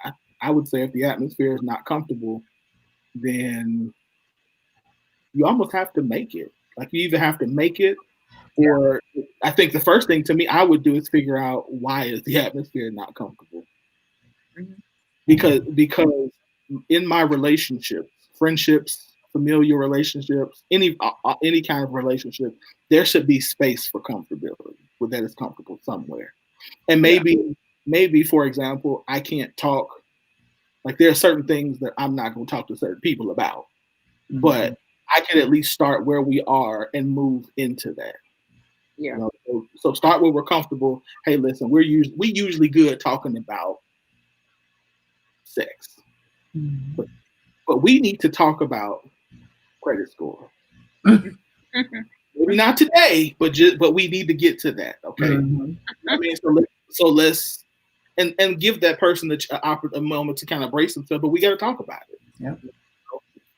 I would say if the atmosphere is not comfortable, then you almost have to make it. Like you either have to make it, or I think the first thing to me I would do is figure out why is the atmosphere not comfortable. Mm-hmm. Because in my relationships, friendships, familial relationships, any kind of relationship, there should be space for comfortability, where that is comfortable somewhere. And maybe for example, I can't talk. Like there are certain things that I'm not going to talk to certain people about, but I can at least start where we are and move into that. Yeah. So start where we're comfortable. Hey, listen, we usually good talking about sex, but we need to talk about credit score. Maybe not today, but we need to get to that. Okay. I mean, so let's and give that person a moment to kind of brace themselves. But we got to talk about it. Yep.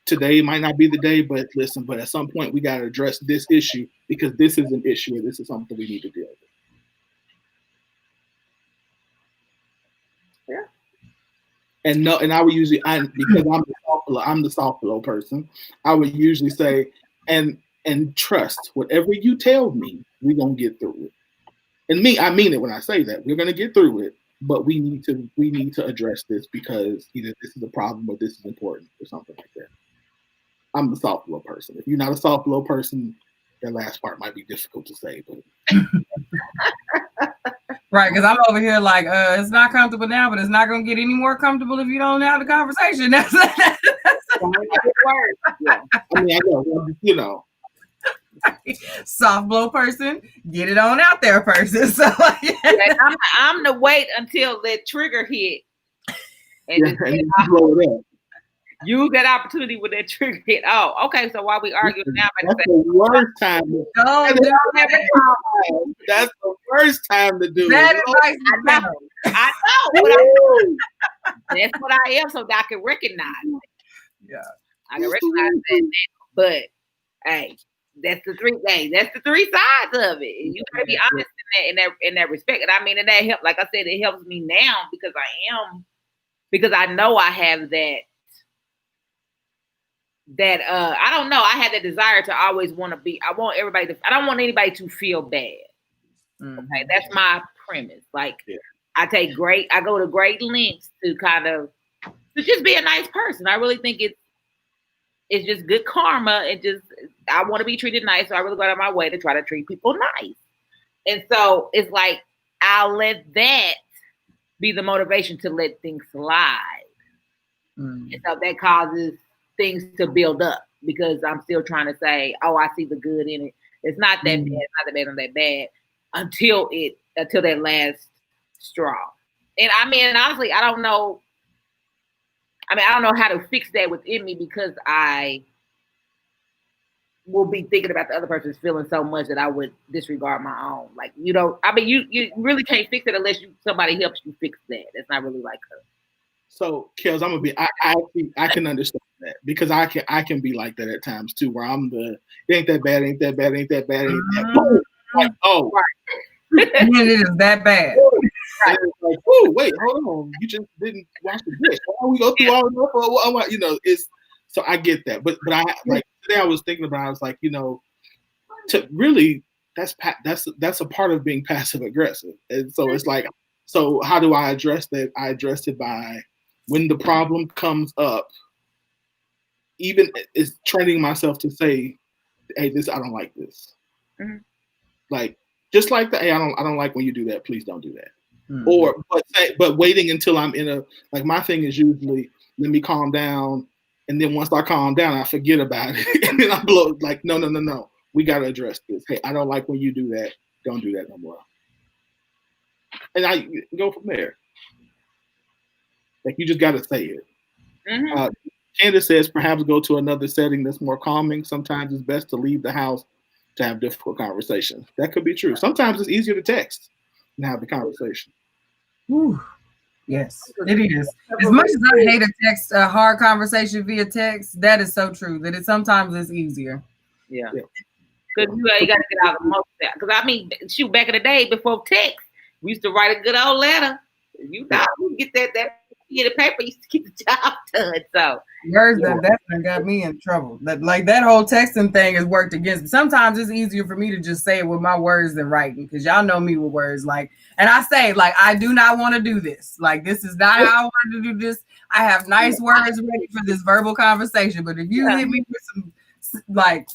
Today might not be the day, but listen. But at some point, we got to address this issue because this is an issue and this is something we need to deal with. Yeah. And I would usually, because I'm the soft blow person, I would usually say, and trust whatever you tell me, we're gonna get through it. And I mean it when I say that. We're gonna get through it, but we need to address this because either this is a problem or this is important or something like that. I'm the soft blow person. If you're not a soft blow person, that last part might be difficult to say, but right, because I'm over here like, it's not comfortable now, but it's not going to get any more comfortable if you don't have the conversation. That's yeah. I mean, I know, soft blow person, get it on out there person. So I'm to wait until that trigger hit, and blow it up. Use that opportunity with that trigger hit. Oh, okay. So while we argue now, that's the worst time. That's the worst time to do that it. I know. That's what I am, so that I can recognize it. Yeah, I can recognize that. But hey, that's the three sides of it. You gotta be honest in that respect. And I mean, and that help. Like I said, it helps me now because I know I have that I don't know. I had that desire to always want to be. I don't want anybody to feel bad. Okay, that's my premise. Like I go to great lengths to just be a nice person. I really think it's just good karma. I want to be treated nice, so I really go out of my way to try to treat people nice. And so it's like I'll let that be the motivation to let things slide. And so that causes things to build up because I'm still trying to say, oh, I see the good in it. It's not that bad. It's not that bad. Not that bad until that last straw. And I mean, honestly, I don't know. I mean, I don't know how to fix that within me because I will be thinking about the other person's feelings so much that I would disregard my own. Like, you really can't fix it unless somebody helps you fix that. It's not really like her. So, Kels, I'm gonna be. I can understand that because I can be like that at times too, where I'm the it ain't that bad, ain't that bad, ain't that bad, ain't that bad. Like, oh, right. And it is that bad. Right. Like, oh, wait, hold on, you just didn't wash the dish. Why we go through all of it's. So I get that, but I like today I was thinking about. I was like, to really that's a part of being passive aggressive, and so it's like, so how do I address that? I address it by when the problem comes up, even is training myself to say, hey, I don't like this. Like, just like that. Hey, I don't like when you do that. Please don't do that. Or but waiting until I'm in a, like, my thing is usually let me calm down, and then once I calm down, I forget about it, and then I blow like no, we got to address this. Hey, I don't like when you do that. Don't do that no more. And I go from there. Like, you just got to say it. Mm-hmm. Candace says perhaps go to another setting that's more calming. Sometimes it's best to leave the house to have difficult conversations. That could be true. Sometimes it's easier to text and have the conversation. Whew. Yes, it is. As much as I hate a hard conversation via text, that is so true. That sometimes it's easier. Yeah. Because you got to get out of the most. Because I mean, shoot, back in the day before text, we used to write a good old letter. You know, you get that piece of paper, you used to get the job done. So words that definitely got me in trouble. That whole texting thing has worked against me. Sometimes it's easier for me to just say it with my words than writing, because y'all know me with words. Like, and I say, like, I do not want to do this. Like, this is not how I want to do this. I have nice words ready for this verbal conversation, but if you hit me with some like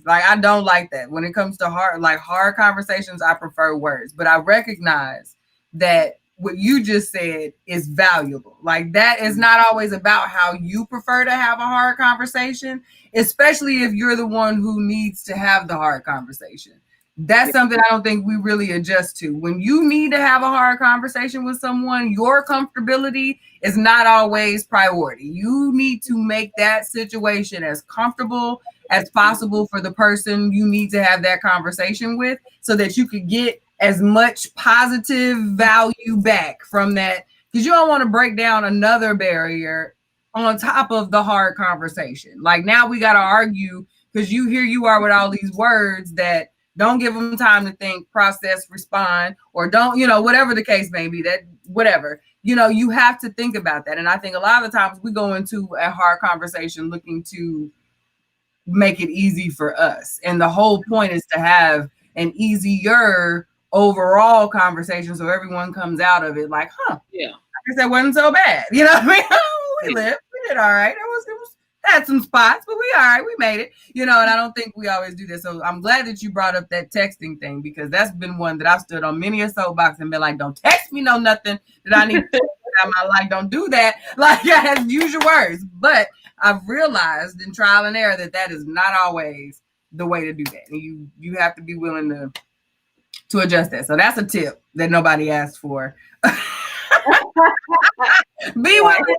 I don't like that. When it comes to hard conversations, I prefer words. But I recognize that what you just said is valuable. Like, that is not always about how you prefer to have a hard conversation, especially if you're the one who needs to have the hard conversation. That's something I don't think we really adjust to. When you need to have a hard conversation with someone, your comfortability is not always priority. You need to make that situation as comfortable as possible for the person you need to have that conversation with, so that you could get as much positive value back from that. Because you don't want to break down another barrier on top of the hard conversation. Like, now we got to argue because here you are with all these words that don't give them time to think, process, respond, or don't, whatever the case may be, that whatever, you have to think about that. And I think a lot of the times we go into a hard conversation looking to make it easy for us. And the whole point is to have an easier overall conversation, so everyone comes out of it like, I guess that wasn't so bad. You know what I mean? We did all right. It was had some spots, but we all right. We made it, and I don't think we always do this. So I'm glad that you brought up that texting thing, because that's been one that I've stood on many a soapbox and been like, don't text me nothing that I need to out my life. Don't do that. Like, I have to use your words. But I've realized in trial and error that is not always the way to do that. And you have to be willing to adjust that. So that's a tip that nobody asked for. Be willing to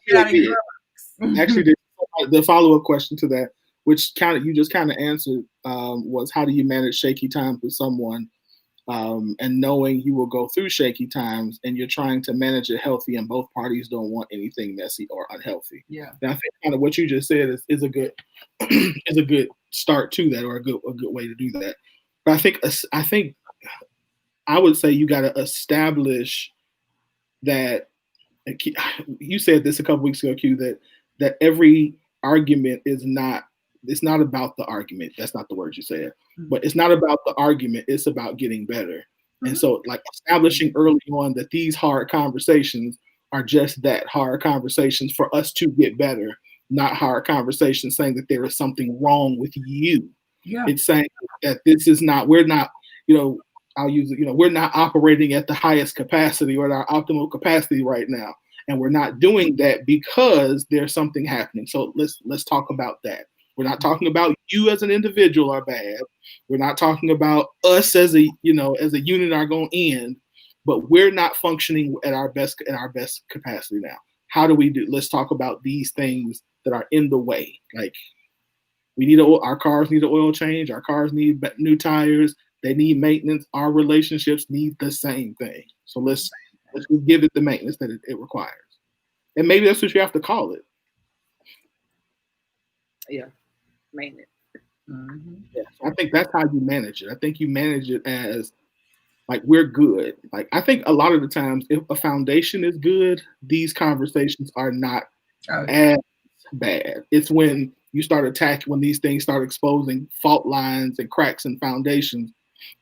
get out of your box. Actually, the follow-up question to that, which you just kind of answered, was how do you manage shaky times with someone, and knowing you will go through shaky times and you're trying to manage it healthy, and both parties don't want anything messy or unhealthy. Yeah, and I think kind of what you just said is a good is a good start to that, or a good way to do that. But I think I would say you got to establish that. You said this a couple weeks ago, Q, that every argument it's not about the argument. That's not the word you said, but it's not about the argument. It's about getting better. Mm-hmm. And so, like, establishing early on that these hard conversations are just that, hard conversations for us to get better, not hard conversations saying that there is something wrong with you. Yeah. It's saying that we're not, I'll use it, we're not operating at the highest capacity or our optimal capacity right now. And we're not doing that because there's something happening. So let's talk about that. We're not talking about you as an individual are bad. We're not talking about us as a unit are going to end, but we're not functioning at our best capacity now. How do we do? Let's talk about these things that are in the way. Like, our cars need an oil change. Our cars need new tires. They need maintenance. Our relationships need the same thing. So let's give it the maintenance that it requires. And maybe that's what you have to call it. Yeah, maintenance. Mm-hmm. Yeah, I think that's how you manage it. I think you manage it as, like, we're good. Like, I think a lot of the times, if a foundation is good, these conversations are not as bad. It's when you start attacking, when these things start exposing fault lines and cracks in foundations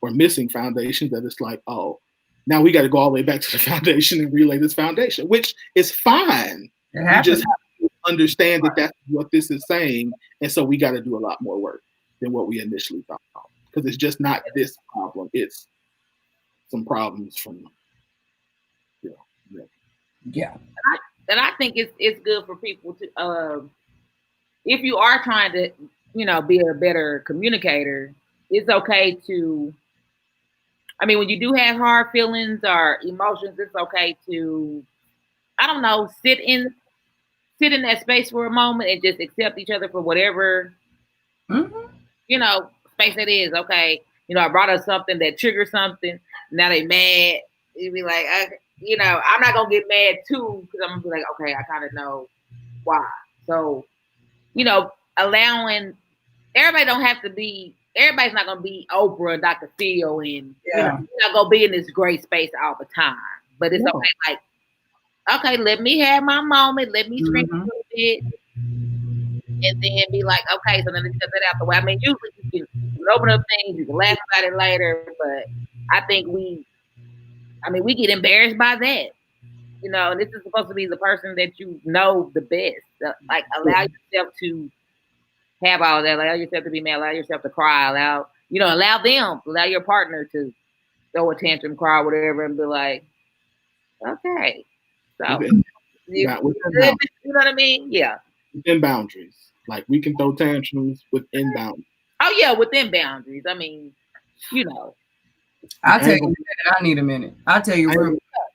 or missing foundations, that it's like, oh, now we got to go all the way back to the foundation and relay this foundation, which is fine. You just have to understand that that's what this is saying. And so we got to do a lot more work than what we initially thought, because it's just not this problem. It's some problems from. Yeah. And I think it's good for people to if you are trying to, be a better communicator, it's okay to, I mean, when you do have hard feelings or emotions, it's okay to, I don't know, sit in that space for a moment and just accept each other for whatever, space it is. Okay. I brought up something that triggered something. Now they mad. You'd be like, I'm not going to get mad too, because I'm going to be like, okay, I kind of know why. So, allowing, everybody's not going to be Oprah and Dr. Phil, and you're not going to be in this great space all the time. But it's okay, like, okay, let me have my moment. Let me scream a little bit. And then be like, okay, so then let's get that out the way. I mean, usually you can open up things, you can laugh about it later, but I think we get embarrassed by that. And this is supposed to be the person that you know the best. Like, allow yourself to have all that. Allow yourself to be mad. Allow yourself to cry. Allow your partner to throw a tantrum, cry, whatever, and be like, okay. So, you know what I mean? Yeah. Within boundaries. Like, we can throw tantrums within boundaries. Oh, yeah, within boundaries. I mean, I'll tell you, I need a minute. I'll tell you. I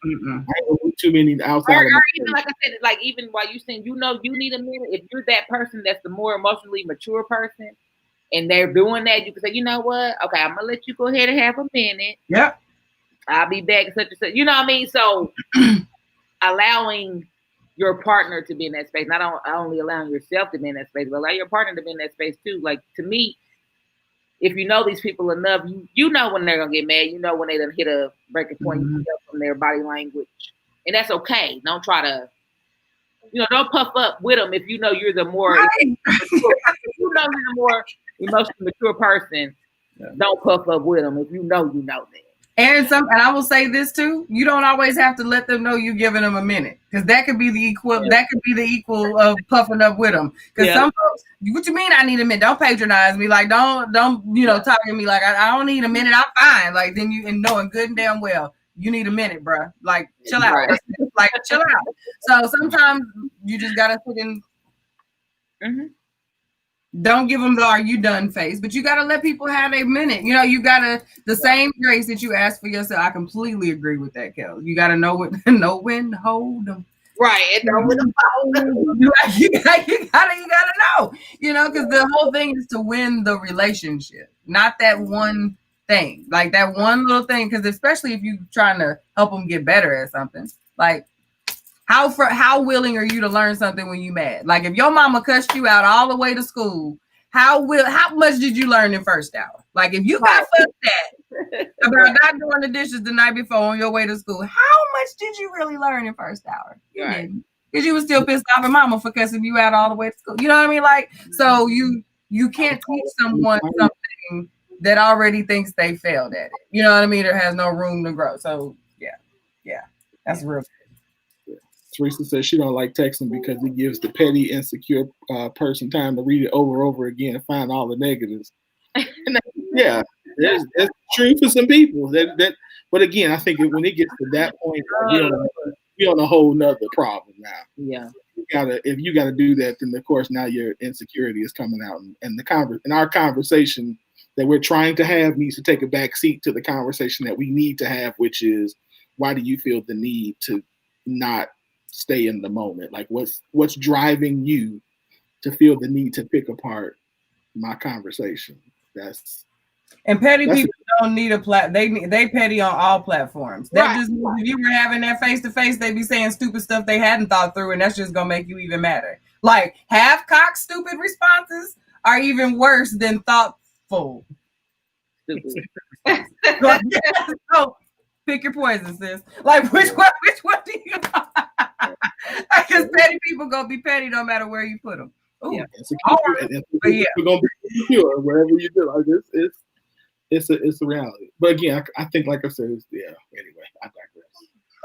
ain't too many outside. Or even, like I said, like, even while you saying, you need a minute, if you're that person that's the more emotionally mature person and they're doing that, you can say, you know what? Okay, I'm going to let you go ahead and have a minute. Yep. I'll be back, such and such. You know what I mean? So, allowing your partner to be in that space, not only allowing yourself to be in that space, but allow your partner to be in that space too. Like, to me, if you know these people enough, you know when they're gonna get mad. You know when they done hit a breaking point from their body language, and that's okay. Don't try to, don't puff up with them if you know you're the more, you're the more emotionally mature person. Yeah. Don't puff up with them if you know that. And I will say this too: you don't always have to let them know you're giving them a minute, because that could be the equal. Yeah. That could be the equal of puffing up with them. Because some folks, what you mean? I need a minute. Don't patronize me. Like, don't talk to me like I don't need a minute. I'm fine. Like, then and knowing good and damn well you need a minute, bro. Like, chill out. Right. Like, chill out. So sometimes you just gotta sit in. Don't give them the "are you done" face, but you gotta let people have a minute. You gotta the same grace that you ask for yourself. I completely agree with that, Kel. You gotta know when to hold them. Right, and know when to hold them. You gotta know. Because the whole thing is to win the relationship, not that one thing, like that one little thing. Because especially if you're trying to help them get better at something, like. How willing are you to learn something when you mad? Like, if your mama cussed you out all the way to school, how much did you learn in first hour? Like, if you got fussed at about not doing the dishes the night before on your way to school, how much did you really learn in first hour? You didn't, because you were still pissed off at mama for cussing you out all the way to school. You know what I mean? Like, so you can't teach someone something that already thinks they failed at it. You know what I mean? Or has no room to grow. So yeah, that's real. Teresa says she don't like texting because it gives the petty, insecure person time to read it over and over again and find all the negatives. Yeah, there's true for some people. But again, I think when it gets to that point, we're on a whole nother problem now. Yeah, if you gotta do that, then of course now your insecurity is coming out, and our conversation that we're trying to have needs to take a back seat to the conversation that we need to have, which is, why do you feel the need to not stay in the moment? Like, what's driving you to feel the need to pick apart my conversation? Petty people don't need they petty on all platforms. That just means if you were having that face to face, they be saying stupid stuff they hadn't thought through, and that's just gonna make you even madder. Like, half-cocked stupid responses are even worse than thoughtful. Stupid. So pick your poison, sis. Like, which one do you? Because petty people gonna be petty no matter where you put them. Ooh. Yeah, we're gonna be secure wherever you do. Like, it's a reality. But again, I think, like I said, anyway, I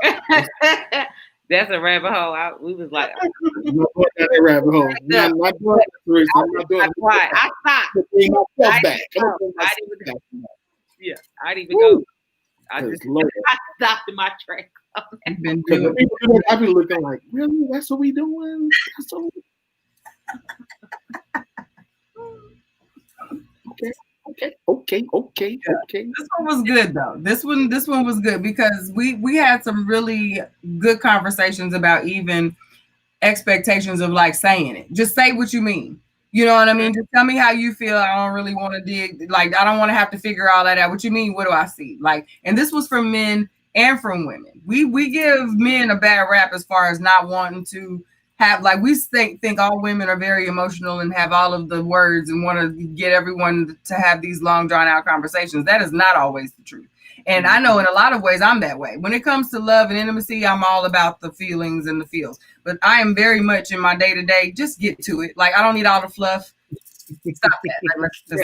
digress. That's a rabbit hole. We was like, I'm not going down that rabbit hole. I'm not doing it, Teresa. I'm not doing it. I stopped. Bring myself back. I didn't even go. I just Lord. I stopped in my tracks. You've been Because doing I be looking like, really? That's what we doing? That's what Okay. This one was good though. This one was good because we had some really good conversations about even expectations of like saying it. Just say what you mean. You know what I mean? Just tell me how you feel. I don't really want to dig. Like, I don't want to have to figure all that out. What you mean? What do I see? Like, and this was from men and from women. We give men a bad rap as far as not wanting to have, like, we think all women are very emotional and have all of the words and want to get everyone to have these long drawn out conversations. That is not always the truth. And I know in a lot of ways I'm that way. When it comes to love and intimacy, I'm all about the feelings and the feels. But I am very much in my day-to-day, just get to it. Like, I don't need all the fluff. Stop that. Like, let's just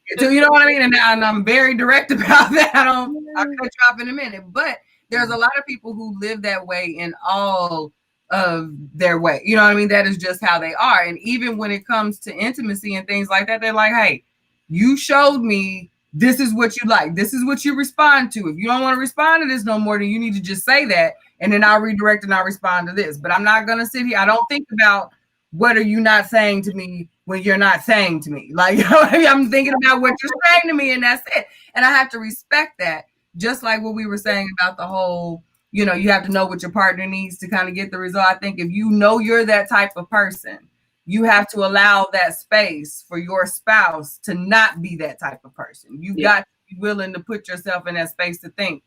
get to, you know what I mean? And I'm very direct about that. I'll cut you off in a minute. But there's a lot of people who live that way in all of their way. You know what I mean? That is just how they are. And even when it comes to intimacy and things like that, they're like, hey, you showed me this is what you like. This is what you respond to. If you don't want to respond to this no more, then you need to just say that. And then I'll redirect and I'll respond to this. But I'm not going to sit here. I don't think about what are you not saying to me when you're not saying to me. Like, I'm thinking about what you're saying to me and that's it. And I have to respect that. Just like what we were saying about the whole, you know, you have to know what your partner needs to kind of get the result. I think if you know you're that type of person, you have to allow that space for your spouse to not be that type of person. You got to be willing to put yourself in that space to think,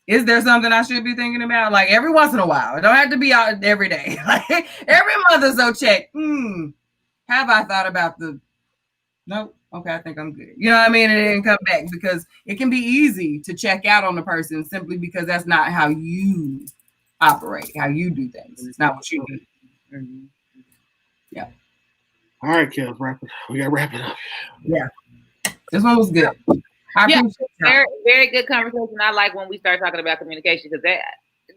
is there something I should be thinking about? Like every once in a while. It don't have to be out every day. Like every month or so check. Have I thought about nope. Okay, I think I'm good. You know what I mean? And then come back because it can be easy to check out on the person simply because that's not how you operate, how you do things. It's not what you do. Mm-hmm. Yeah. All right, Kel, we got to wrap it up. Yeah. This one was good. Very, very good conversation. I like when we start talking about communication because that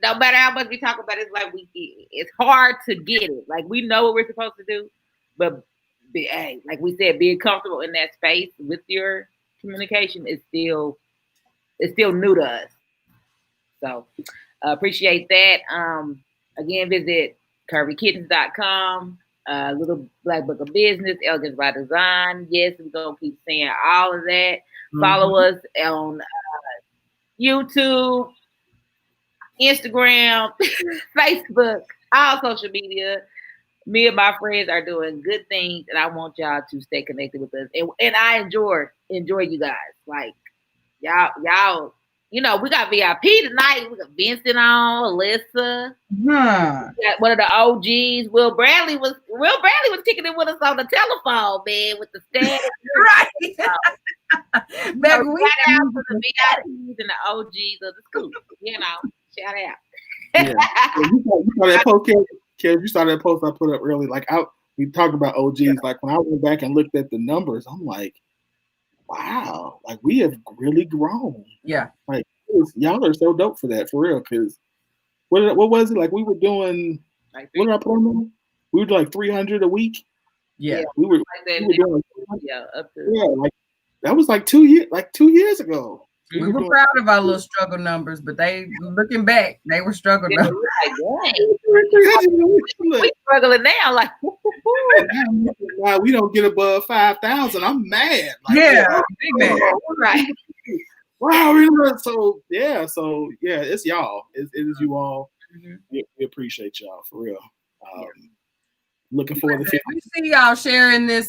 no matter how much we talk about it, it's like it's hard to get it. Like we know what we're supposed to do, but like we said, being comfortable in that space with your communication is still new to us. So appreciate that. Again, visit CurvyKittens.com. Little Black Book of Business, Elegance by Design. Yes, we're gonna keep saying all of that. Follow us on YouTube, Instagram, Facebook, all social media. Me and my friends are doing good things, and I want y'all to stay connected with us. And I enjoy you guys. Like y'all. You know, we got VIP tonight. We got Vincent on, Alyssa. We got one of the OGs. Will Bradley was kicking it with us on the telephone, man, with the stand. Right. Shout out to the VIPs and the OGs of the school. You know, shout out. You saw that post, Kel, you saw that post I put up early. Like we talked about OGs. Like when I went back and looked at the numbers, I'm like, wow, like we have really grown. Yeah. Like y'all are so dope for that, for real. Because what was it? Like we were doing, what did I put on there? We were doing like 300 a week. Yeah. We were doing up to like that was like 2 years ago. We were proud of our little struggle numbers, but they looking back, they were struggling. Like, we struggling now. Like, wow, we don't get above 5,000. I'm mad. Like, big man. Right. Wow, so it's y'all. It is you all. Mm-hmm. We appreciate y'all for real. Looking forward to we see y'all sharing it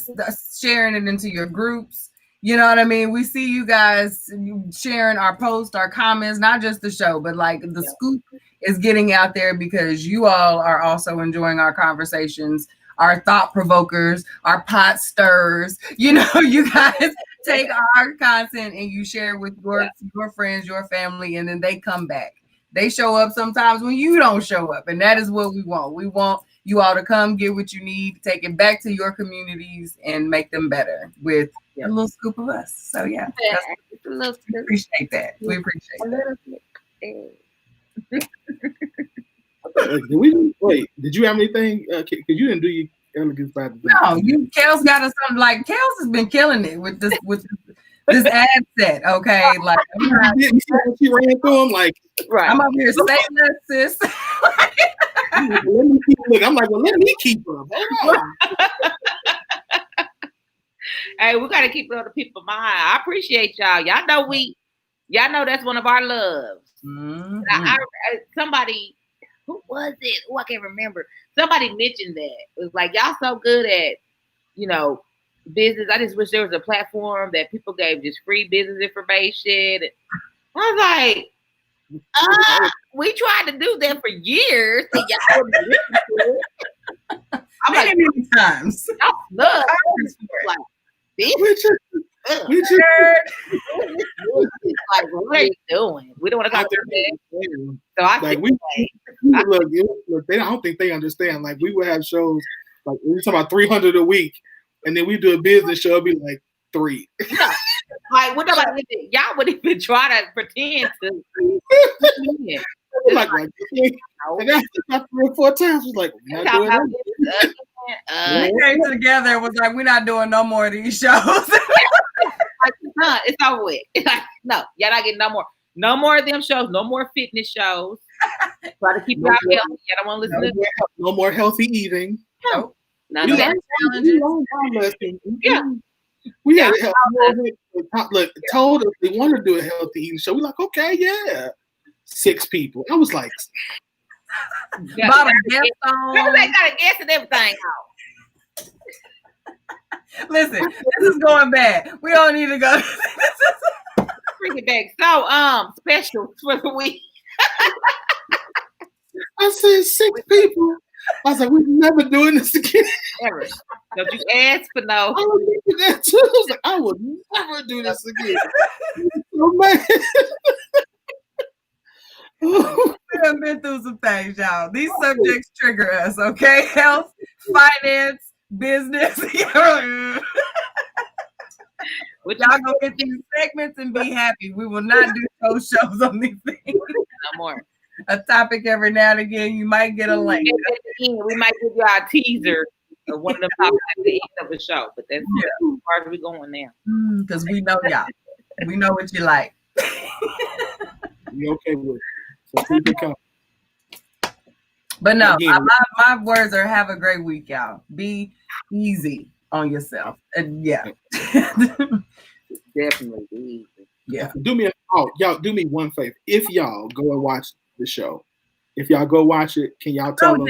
into your groups. You know what I mean? We see you guys sharing our posts, our comments, not just the show, but like the scoop is getting out there because you all are also enjoying our conversations, our thought provokers, our pot stirrers. You know, you guys take our content and you share it with your friends, your family, and then they come back. They show up sometimes when you don't show up, and that is what we want. We want you all to come get what you need, take it back to your communities, and make them better with a little scoop of us. So we appreciate that. We appreciate that. Did you have anything? Because you didn't do your Elegance by Design. No, Kel's got us something like Kel's has been killing it with this This ad set, okay? Like, You see what she ran through him? Like, Right. I'm up here saying that, sis. let me keep, look, I'm like, well, let me keep up. Hold on. Hey, we gotta keep it on the people's mind. I appreciate y'all. Y'all know that's one of our loves. Mhm. Somebody, who was it? Oh, I can't remember. Somebody mentioned that. It was like, y'all so good at, business. I just wish there was a platform that people gave just free business information. I was like, we tried to do that for years. And y'all wouldn't listen to it. I'm like, many times. y'all love like, this. We just Like, what are you doing? We don't want to talk about that. So I like think look, I don't think they understand. Like, we would have shows like we talk about 300 a week, and then we do a business show, it'd be like 3. like, what about y'all would even try to pretend to? Yeah. Like, and after about 3 or 4 times, it's like, we're not doing that. We came together and was like, we're not doing no more of these shows. It's over with. It's like, no, y'all not getting no more of them shows, no more fitness shows. Try to keep y'all healthy. Y'all don't want to listen to that. No more healthy eating. Nope. None We of that. We had look, told us they wanted to do a healthy eating show. We're like, okay, yeah. 6 people. I was like, Bought a guest on. They got a guess and everything out. Listen, this is going bad. We don't need to go. Bring it back. So, specials for the week. I said 6 people. I was like, we're never doing this again. Ever. Don't you ask for no. I was thinking that too. I was like, I would never do this again. So mad. We have been through some things, y'all. These subjects trigger us, okay? Health, finance, business. Y'all go get these segments and be happy. We will not do those shows on these things. No more. A topic every now and again. You might get a link. At the end, we might give you our teaser of one of the topics at the end of the show, but that's as far as we're going now. Because we know y'all. We know what you like. You okay with it? So keep it coming. But no, Again, my words are have a great week, y'all. Be easy on yourself. And yeah. Definitely be easy. Yeah. Y'all do me one favor. If y'all go and watch the show, if y'all go watch it, can y'all tell them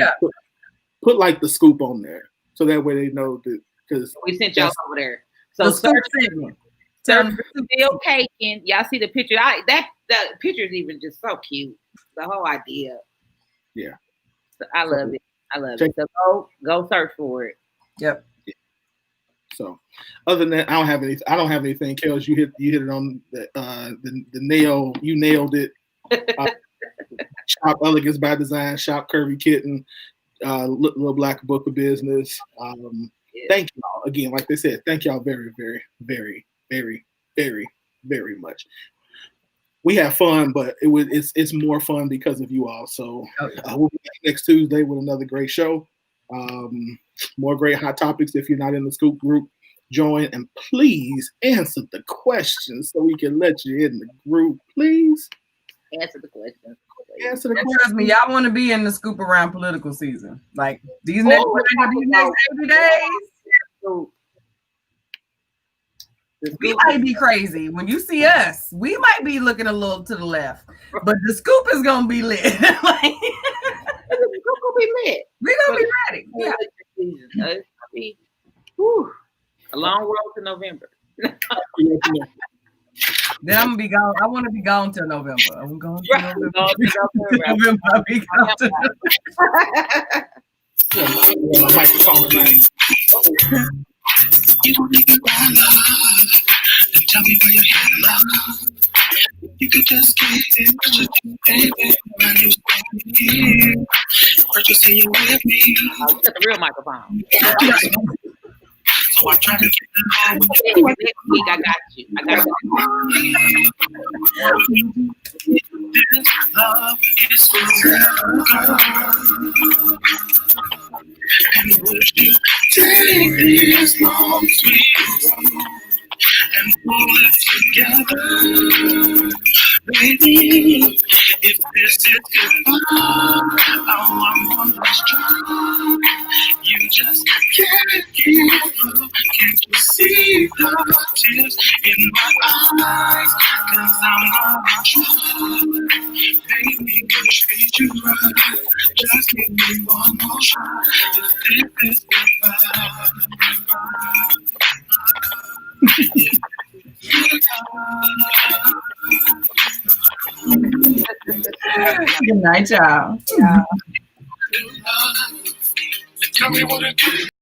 put like the scoop on there so that way they know that, because we sent y'all over there. So search for Bill Kagan. Y'all see the picture. The picture is even just so cute. The whole idea. Yeah. So I love it. So go search for it. Yep. So, other than that, I don't have anything. Kels, you hit it on the nail. You nailed it. Shop Elegance by Design. Shop Curvy Kitten. Little Black Book of Business. Thank y'all again. Like they said, thank y'all very, very, very, very, very, very much. We have fun, but it's more fun because of you all. So we'll be back next Tuesday with another great show. More great hot topics. If you're not in the Scoop group, join and please answer the questions so we can let you in the group. Please answer the questions. Trust me, y'all want to be in the Scoop around political season. Like these next 80 days. We might be crazy. When you see us, we might be looking a little to the left, but the Scoop is gonna be lit. The Scoop gonna be lit. We're gonna be ready. Yeah. It's gonna be a long road to November. Then I'm gonna be gone. I want to be gone till November. I'm going to November. November. I'll be gone till You don't need to buy love and tell me where you're headed, love. You could just get it, baby. When you here, purchasing you with me. Oh, you got the real microphone. So I'm trying to get along with you. Anyway, next week I got you. This love is forever. And would you take this long sweet and pull it baby. If this is goodbye, I'm on this drunk. You just can't give up. Can't you see the tears in my eyes? 'Cause I'm on try. Baby, I'll treat you right. Just give me one more shot. If this is goodbye. Good night, y'all. Tell me what it is.